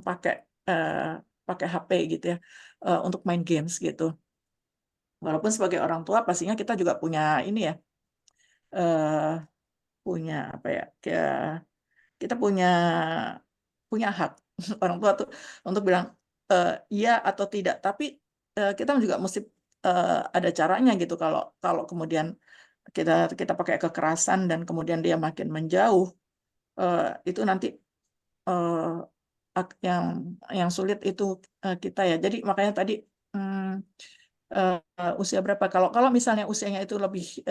pakai HP gitu ya untuk main games gitu. Walaupun sebagai orang tua pastinya kita juga punya ini ya, punya apa ya? Kita punya hak orang tua tuh untuk bilang iya atau tidak. Tapi kita juga mesti ada caranya gitu. Kalau kemudian kita pakai kekerasan dan kemudian dia makin menjauh, itu nanti yang sulit itu kita ya. Jadi makanya tadi usia berapa? Kalau misalnya usianya itu lebih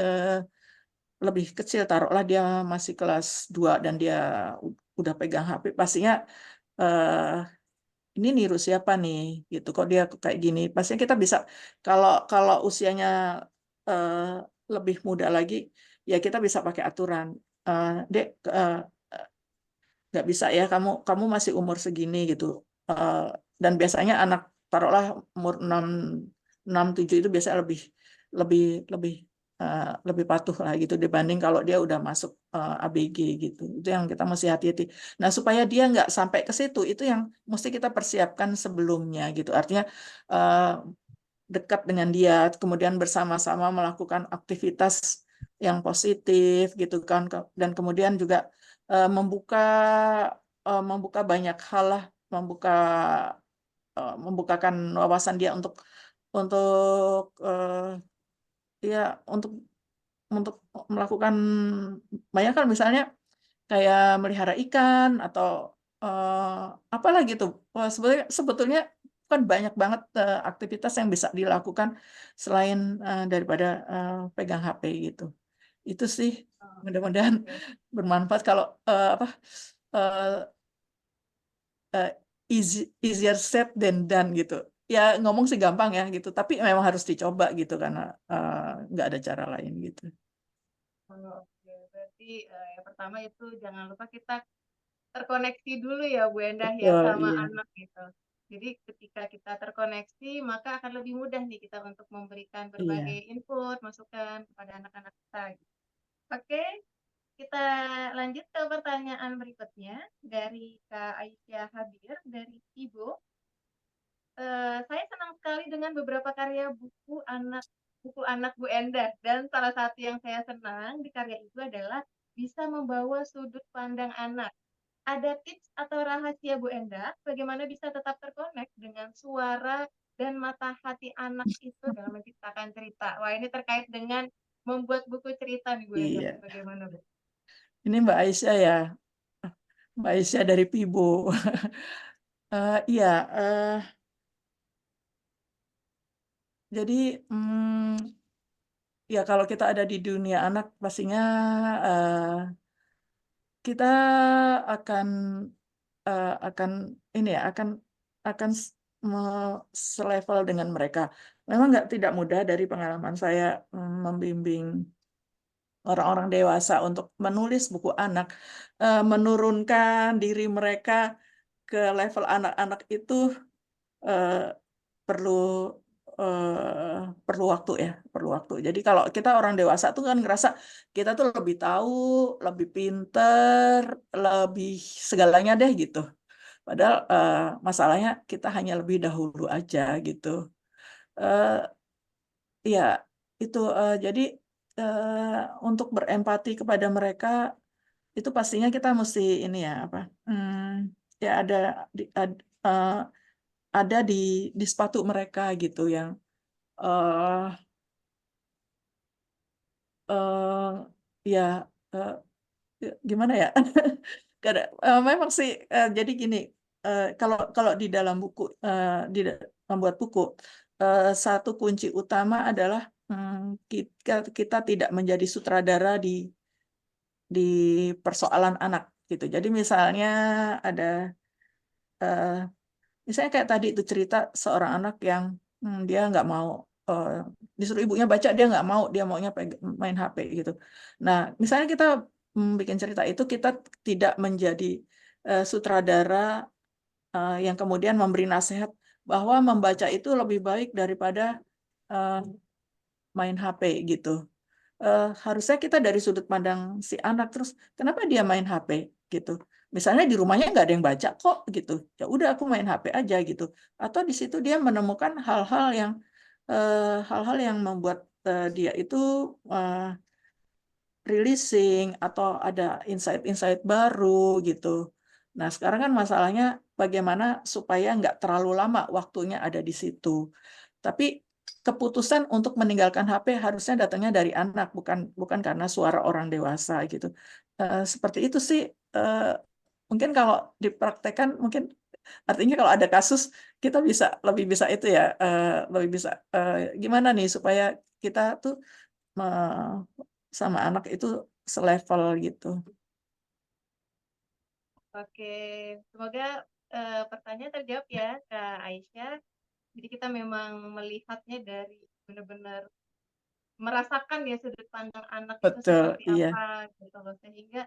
kecil, taruhlah dia masih kelas 2 dan dia udah pegang HP, pastinya ini niru siapa nih gitu, kok dia kayak gini. Pastinya kita bisa, kalau usianya lebih muda lagi, ya kita bisa pakai aturan. Dek, nggak bisa ya, kamu masih umur segini gitu. Dan biasanya anak taruhlah umur 6 7 itu biasanya lebih lebih lebih patuh lah gitu dibanding kalau dia udah masuk ABG gitu. Itu yang kita mesti hati-hati. Nah, supaya dia nggak sampai ke situ, itu yang mesti kita persiapkan sebelumnya gitu. Artinya dekat dengan dia, kemudian bersama-sama melakukan aktivitas yang positif gitu kan, dan kemudian juga membuka banyak hal lah, membukakan wawasan dia untuk ya untuk melakukan banyak kan, misalnya kayak melihara ikan atau apalah gitu. Wah, sebetulnya kan banyak banget aktivitas yang bisa dilakukan selain daripada pegang HP gitu. Itu sih mudah-mudahan bermanfaat. Kalau uh, uh, easier said than done gitu. Ya ngomong sih gampang ya gitu, tapi memang harus dicoba gitu karena nggak ada cara lain gitu. Oh, oke, berarti yang pertama itu jangan lupa kita terkoneksi dulu ya Bu Endah ya Betul, sama iya. anak gitu. Jadi ketika kita terkoneksi maka akan lebih mudah nih kita untuk memberikan Iya. berbagai input, masukan kepada anak-anak kita. Oke, kita lanjut ke pertanyaan berikutnya dari Kak Aisyah Habir dari Ibu. Saya senang sekali dengan beberapa karya buku anak Bu Endah, dan salah satu yang saya senang di karya itu adalah bisa membawa sudut pandang anak. Ada tips atau rahasia Bu Endah bagaimana bisa tetap terkonek dengan suara dan mata hati anak itu dalam menciptakan cerita? Wah, ini terkait dengan membuat buku cerita nih Bu Endah. Iya. Bagaimana Bu? Ini Mbak Aisyah ya. Mbak Aisyah dari Pibo. Iya, jadi ya kalau kita ada di dunia anak, pastinya kita akan akan ini ya, akan selevel dengan mereka. Memang tidak mudah dari pengalaman saya membimbing orang-orang dewasa untuk menulis buku anak, menurunkan diri mereka ke level anak-anak itu perlu perlu waktu ya, perlu waktu. Jadi kalau kita orang dewasa tuh kan ngerasa kita tuh lebih tahu, lebih pinter, lebih segalanya deh gitu. Padahal masalahnya kita hanya lebih dahulu aja gitu. Ya itu jadi untuk berempati kepada mereka itu pastinya kita mesti ini ya apa? Ya eh, ada di sepatu mereka gitu yang eh eh, ya eh, gimana ya? Memang sih jadi gini, kalau kalau di dalam buku membuat buku, satu kunci utama adalah kita tidak menjadi sutradara di persoalan anak gitu. Jadi misalnya ada misalnya kayak tadi itu cerita seorang anak yang dia nggak mau disuruh ibunya baca, dia nggak mau, dia maunya main HP gitu. Nah, misalnya kita bikin cerita itu, kita tidak menjadi sutradara yang kemudian memberi nasihat bahwa membaca itu lebih baik daripada eh, main HP gitu. Harusnya kita dari sudut pandang si anak, terus kenapa dia main HP gitu. Misalnya di rumahnya nggak ada yang baca kok gitu. Ya udah aku main HP aja gitu. Atau di situ dia menemukan hal-hal yang membuat dia itu releasing atau ada insight-insight baru gitu. Nah, sekarang kan masalahnya bagaimana supaya nggak terlalu lama waktunya ada di situ. Tapi keputusan untuk meninggalkan HP harusnya datangnya dari anak, bukan karena suara orang dewasa gitu. Seperti itu sih. Mungkin kalau dipraktekkan mungkin Artinya kalau ada kasus kita lebih bisa itu ya, lebih bisa gimana nih supaya kita tuh sama anak itu selevel gitu. Oke, semoga pertanyaan terjawab ya, Kak Aisyah. Jadi kita memang melihatnya dari benar-benar merasakan ya sudut pandang anak itu Betul, seperti iya. apa gitu loh. Sehingga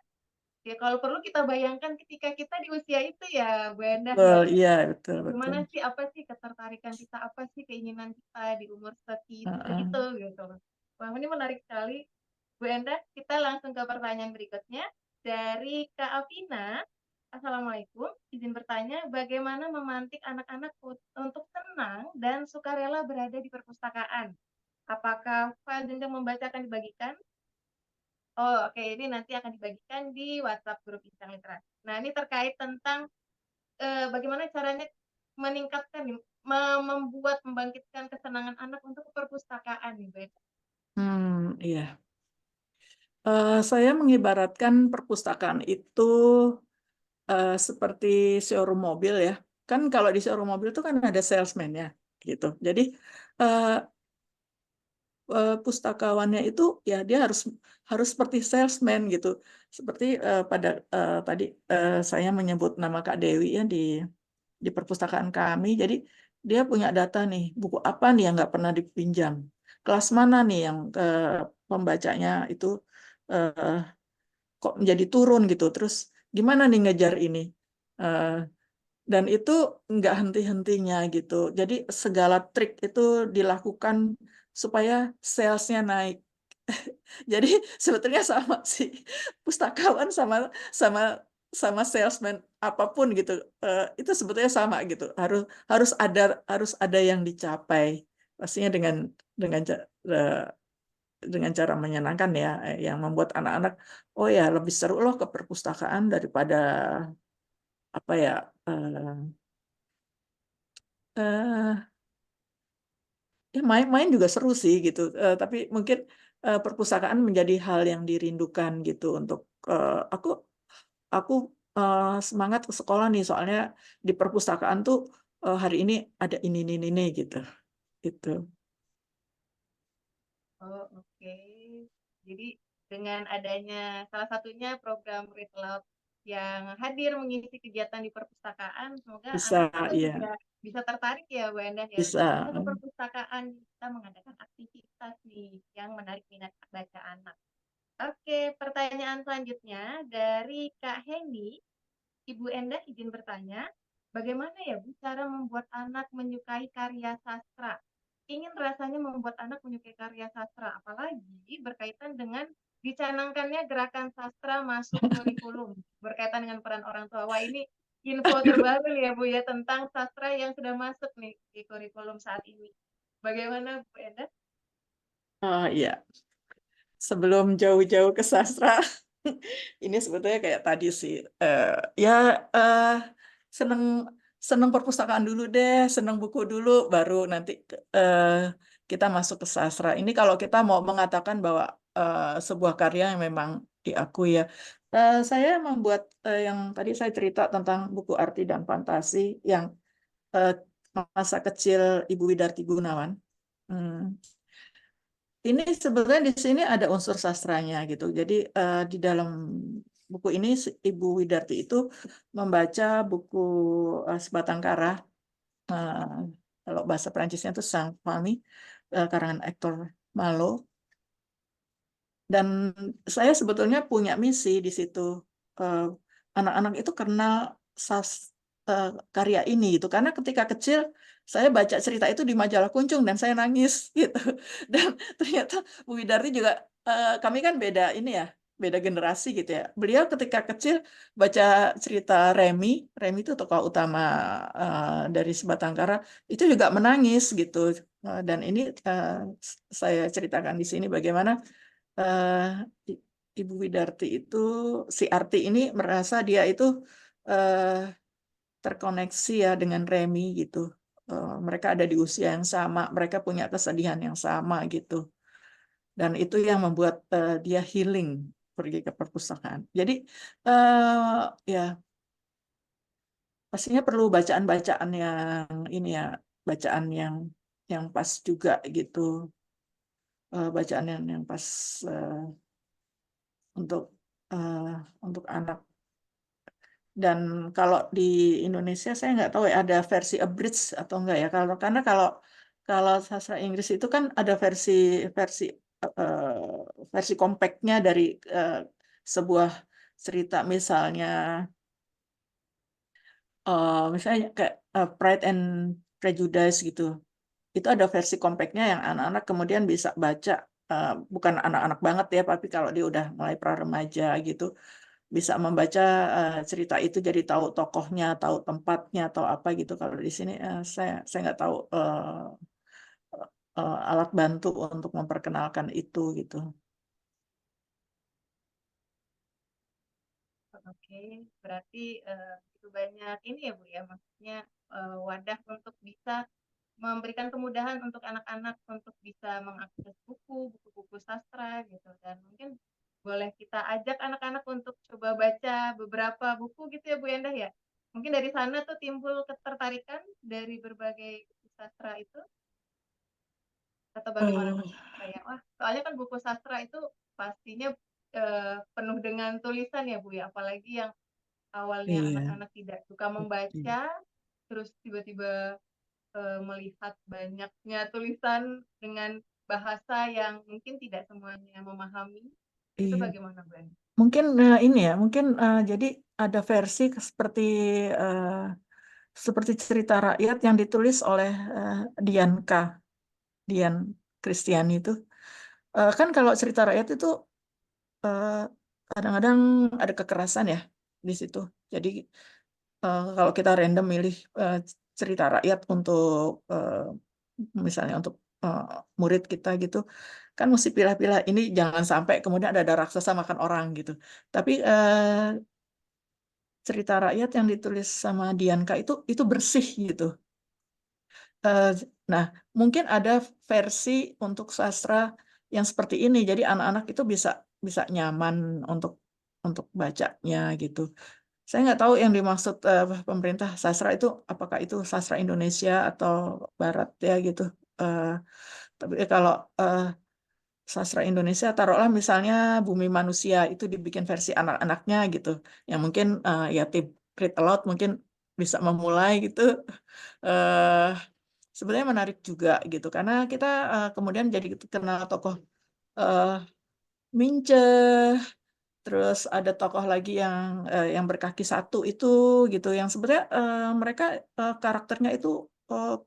ya kalau perlu kita bayangkan ketika kita di usia itu ya, Bu Endah Betul, ya. iya, betul, betul. Gimana sih, apa sih ketertarikan kita, apa sih keinginan kita di umur Heeh. segitu gitu loh. Wah, ini menarik sekali. Bu Endah, kita langsung ke pertanyaan berikutnya dari Kak Afina. Assalamualaikum, izin bertanya, bagaimana memantik anak-anak untuk senang dan sukarela berada di perpustakaan? Apakah file jenjang membaca akan dibagikan? Oh, oke, ini nanti akan dibagikan di WhatsApp grup Bincang Literasi. Nah, ini terkait tentang bagaimana caranya meningkatkan nih, membuat membangkitkan kesenangan anak untuk ke perpustakaan nih, Bu Enda. Iya. Saya mengibaratkan perpustakaan itu seperti showroom mobil ya. Kan kalau di showroom mobil itu kan ada salesman-nya gitu. Jadi eh, pustakawannya itu ya dia harus seperti salesman gitu. Seperti pada tadi saya menyebut nama Kak Dewi ya di perpustakaan kami. Jadi dia punya data nih, buku apa nih yang nggak pernah dipinjam, kelas mana nih yang pembacanya itu eh, kok menjadi turun gitu. Terus gimana nih ngejar ini? Eh, dan itu nggak henti-hentinya gitu. Jadi segala trik itu dilakukan supaya salesnya naik. Jadi sebetulnya sama sih, pustakawan sama sama sama salesman apapun gitu, itu sebetulnya sama gitu. Harus ada yang dicapai, pastinya dengan cara menyenangkan ya, yang membuat anak-anak oh ya lebih seru loh ke perpustakaan daripada apa ya, eh, ya main-main juga seru sih gitu. Tapi mungkin perpustakaan menjadi hal yang dirindukan gitu untuk aku semangat ke sekolah nih soalnya di perpustakaan tuh hari ini ada ini gitu. Gitu. Oh, oke. Jadi dengan adanya salah satunya program Read Aloud yang hadir mengisi kegiatan di perpustakaan, semoga Bisa, anak kita iya, juga bisa tertarik ya, Bu Endah ya, untuk bisa. bisa ke perpustakaan. Kita mengadakan aktivitas nih yang menarik minat baca anak. Oke, pertanyaan selanjutnya dari Kak Hendy. Ibu Endah izin bertanya, bagaimana ya Bu cara membuat anak menyukai karya sastra? Ingin rasanya membuat anak menyukai karya sastra, apalagi berkaitan dengan dicanangkannya gerakan sastra masuk kurikulum, berkaitan dengan peran orang tua. Wah, ini info Aduh. terbaru nih ya Bu ya, tentang sastra yang sudah masuk nih di kurikulum saat ini. Bagaimana Bu Endah? Oh iya, sebelum jauh-jauh ke sastra, ini sebetulnya kayak tadi sih, ya eh, seneng seneng perpustakaan dulu deh, seneng buku dulu, baru nanti eh, kita masuk ke sastra. Ini kalau kita mau mengatakan bahwa sebuah karya yang memang diakui ya. Saya membuat yang tadi saya cerita tentang buku arti dan fantasi yang eh, masa kecil Ibu Widarti Gunawan. Hmm, ini sebenarnya di sini ada unsur sastranya gitu. Jadi di dalam buku ini Ibu Widarti itu membaca buku Sebatang Kara, eh, kalau bahasa Perancisnya itu Sang Famille, karangan Hector Malot. Dan saya sebetulnya punya misi di situ. Eh, Anak-anak itu kenal sas, karya ini gitu. Karena ketika kecil saya baca cerita itu di majalah Kuncung dan saya nangis gitu. Dan ternyata Bu Widarti juga, kami kan beda ini ya, beda generasi gitu ya. Beliau ketika kecil baca cerita Remi, Remi itu tokoh utama dari Sebatang Kara, itu juga menangis gitu. Dan ini saya ceritakan di sini bagaimana Ibu Widarti itu, si Arti ini merasa dia itu eh, terkoneksi ya dengan Remi gitu. Mereka ada di usia yang sama, mereka punya kesedihan yang sama gitu. Dan itu yang membuat dia healing pergi ke perpustakaan. Jadi ya pastinya perlu bacaan-bacaan yang ini ya, bacaan yang pas juga gitu. Bacaan yang pas untuk untuk anak. Dan kalau di Indonesia saya nggak tahu ya ada versi abridged atau enggak ya. Karena kalau sastra Inggris itu kan ada versi versi versi compactnya dari sebuah cerita, misalnya kayak Pride and Prejudice gitu. Itu ada versi compactnya yang anak-anak kemudian bisa baca, bukan anak-anak banget ya, tapi kalau dia udah mulai pra-remaja gitu bisa membaca cerita itu, jadi tahu tokohnya, tahu tempatnya, tahu apa gitu. Kalau di sini saya nggak tahu alat bantu untuk memperkenalkan itu gitu. Oke, berarti begitu banyak ini ya Bu ya, maksudnya wadah untuk bisa memberikan kemudahan untuk anak-anak untuk bisa mengakses buku-buku sastra gitu, dan mungkin boleh kita ajak anak-anak untuk coba baca beberapa buku gitu ya Bu Endah ya. Mungkin dari sana tuh timbul ketertarikan dari berbagai buku sastra itu, atau bagaimana Bu? Eh, Kayak wah, soalnya kan buku sastra itu pastinya penuh dengan tulisan ya Bu ya, apalagi yang awalnya iya. anak-anak tidak suka membaca, terus tiba-tiba melihat banyaknya tulisan dengan bahasa yang mungkin tidak semuanya memahami, itu Iya. bagaimana Bu Eni? Mungkin ini ya, mungkin jadi ada versi eh, seperti cerita rakyat yang ditulis oleh Dian Kristiani itu. Kan kalau cerita rakyat itu eh, kadang-kadang ada kekerasan ya di situ. Jadi kalau kita random milih cerita rakyat untuk misalnya untuk eh, murid kita gitu, kan mesti pilih-pilih ini jangan sampai kemudian ada raksasa makan orang gitu. Tapi cerita rakyat yang ditulis sama Dianka itu bersih gitu. Eh, nah, mungkin ada versi untuk sastra yang seperti ini. Jadi anak-anak itu bisa bisa nyaman untuk bacanya gitu. Saya nggak tahu yang dimaksud pemerintah sastra itu apakah itu sastra Indonesia atau Barat ya gitu. Eh, tapi kalau sastra Indonesia, taruhlah misalnya Bumi Manusia itu dibikin versi anak-anaknya gitu, yang mungkin ya tip read aloud mungkin bisa memulai gitu. eh Sebenarnya menarik juga gitu, karena kita kemudian jadi kenal tokoh eh Mince. Terus ada tokoh lagi yang berkaki satu itu gitu, yang sebenarnya mereka karakternya itu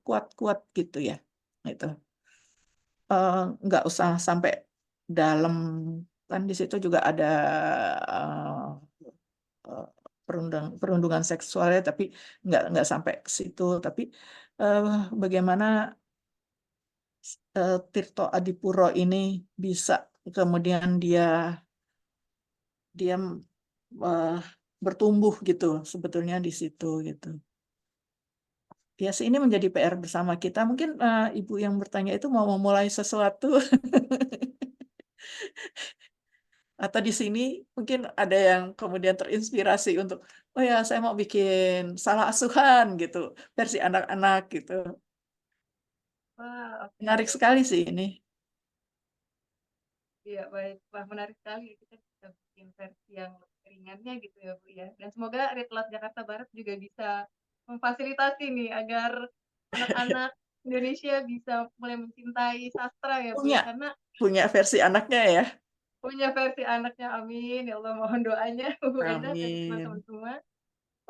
kuat-kuat gitu ya. Gitu. Nggak usah sampai dalam, kan di situ juga ada eh, eh, perundungan seksualnya, tapi nggak sampai ke situ. Tapi eh, bagaimana Tirto Adipuro ini bisa kemudian dia eh, bertumbuh gitu sebetulnya di situ gitu. Ya sih, ini menjadi PR bersama kita. Mungkin ibu yang bertanya itu mau memulai sesuatu atau di sini mungkin ada yang kemudian terinspirasi untuk oh ya saya mau bikin salah asuhan gitu versi anak-anak gitu. Wah, oke Menarik oke. sekali sih ini. Iya, baik. Wah, menarik sekali ya, kita bisa bikin versi yang lebih ringannya gitu ya Bu ya. Dan semoga Read Aloud Jakarta Barat juga bisa memfasilitasi nih agar anak-anak Indonesia bisa mulai mencintai sastra ya Bu Punya ya, karena punya versi anaknya ya. punya versi anaknya, amin ya Allah, mohon doanya Bu Endah dan teman-teman Amin. semua.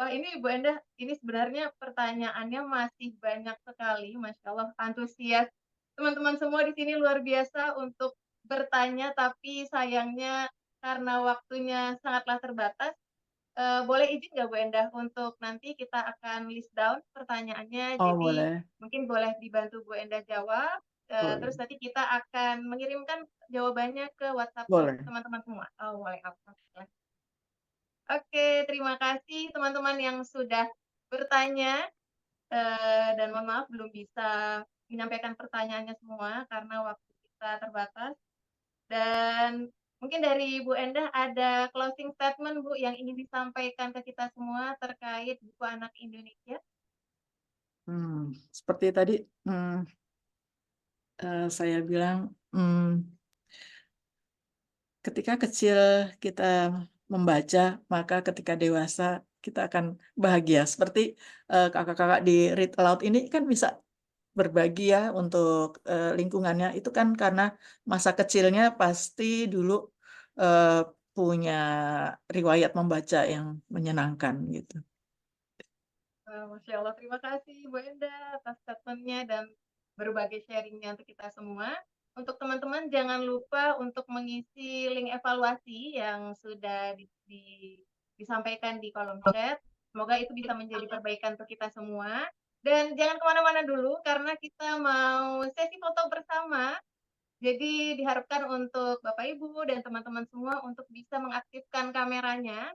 Wah, ini Bu Endah, ini sebenarnya pertanyaannya masih banyak sekali, Masya Allah, antusias teman-teman semua di sini luar biasa untuk bertanya, tapi sayangnya karena waktunya sangatlah terbatas, boleh izin nggak Bu Endah untuk nanti kita akan list down pertanyaannya, Oh jadi boleh, mungkin boleh dibantu Bu Endah jawab, boleh, terus nanti kita akan mengirimkan jawabannya ke WhatsApp grup boleh. teman-teman semua. Oh, boleh. Alhamdulillah. Oke, terima kasih teman-teman yang sudah bertanya, dan mohon maaf belum bisa menyampaikan pertanyaannya semua karena waktu kita terbatas. Dan Mungkin dari Bu Endah ada closing statement Bu yang ingin disampaikan ke kita semua terkait buku anak Indonesia. Seperti tadi saya bilang, ketika kecil kita membaca, maka ketika dewasa kita akan bahagia. Seperti kakak-kakak di Read Aloud ini kan bisa berbagi ya untuk lingkungannya. Itu kan karena masa kecilnya pasti dulu punya riwayat membaca yang menyenangkan gitu. Masya Allah, terima kasih Bu Endah atas statementnya dan berbagai sharingnya untuk kita semua. Untuk teman-teman jangan lupa untuk mengisi link evaluasi yang sudah disampaikan di kolom chat. Semoga itu bisa menjadi perbaikan untuk kita semua. Dan jangan kemana-mana dulu karena kita mau sesi foto bersama. Jadi diharapkan untuk Bapak Ibu dan teman-teman semua untuk bisa mengaktifkan kameranya.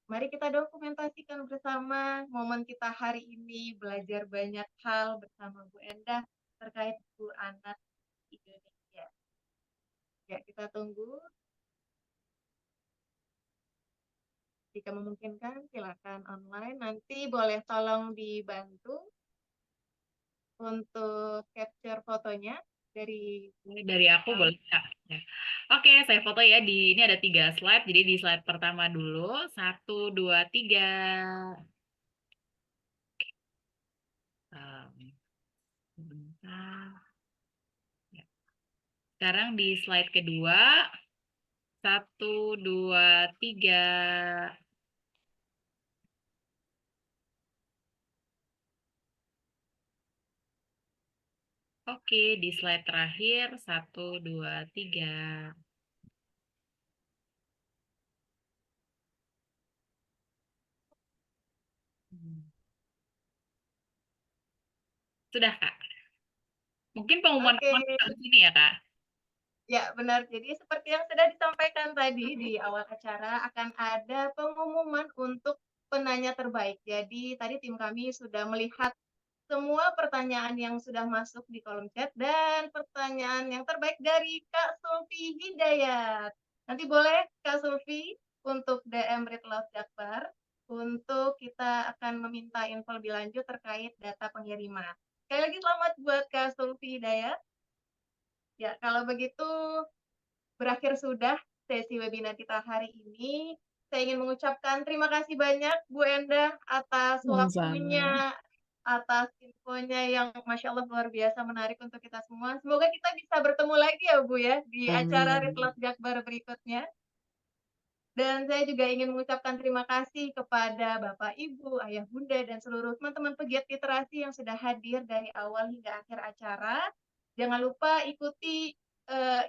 Mari kita dokumentasikan bersama momen kita hari ini, belajar banyak hal bersama Bu Endah terkait buku anak Indonesia. Ya, kita tunggu. Jika memungkinkan, silakan online. Nanti boleh tolong dibantu untuk capture fotonya dari aku boleh Kak? Ya. Oke, saya foto ya ini ada 3 slide. Jadi di slide pertama dulu, 1, 2, 3. Sebentar. Ya. Sekarang di slide kedua, 1, 2, 3. Oke, di slide terakhir 1, 2, 3. Sudah, Kak. Mungkin pengumuman di sini ya, Kak? Ya, benar. Jadi seperti yang sudah disampaikan tadi di awal acara, akan ada pengumuman untuk penanya terbaik. Jadi tadi tim kami sudah melihat semua pertanyaan yang sudah masuk di kolom chat dan pertanyaan yang terbaik dari Kak Sulfi Hidayat. Nanti boleh Kak Sulfi untuk DM Read Aloud Jakbar untuk kita akan meminta info lebih lanjut terkait data pengiriman. Sekali lagi selamat buat Kak Sulfi Hidayat. Ya, kalau begitu berakhir sudah sesi webinar kita hari ini. Saya ingin mengucapkan terima kasih banyak Bu Endah atas waktunya, atas infonya yang Masya Allah luar biasa menarik untuk kita semua. Semoga kita bisa bertemu lagi ya Bu ya di acara Read Aloud Jakbar berikutnya. Dan saya juga ingin mengucapkan terima kasih kepada Bapak, Ibu, Ayah, Bunda, dan seluruh teman-teman pegiat literasi yang sudah hadir dari awal hingga akhir acara. Jangan lupa ikuti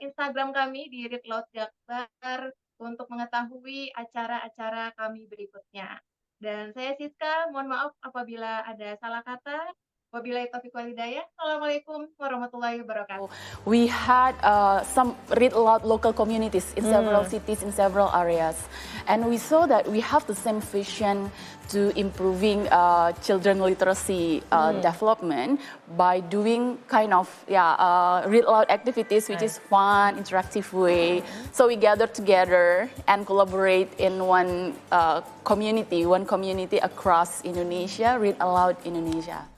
Instagram kami di Read Aloud Jakbar untuk mengetahui acara-acara kami berikutnya. Dan saya Siska, mohon maaf apabila ada salah kata. Wabillahi taufiq wal hidayah. Assalamualaikum warahmatullahi wabarakatuh. We had some Read Aloud local communities in several cities, in several areas. And we saw that we have the same vision to improving children literacy development by doing kind of Read Aloud activities, which is fun, interactive way. So we gather together and collaborate in one community across Indonesia, Read Aloud Indonesia.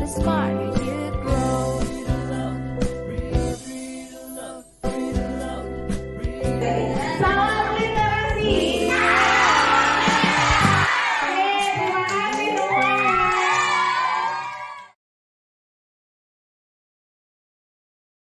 Smart.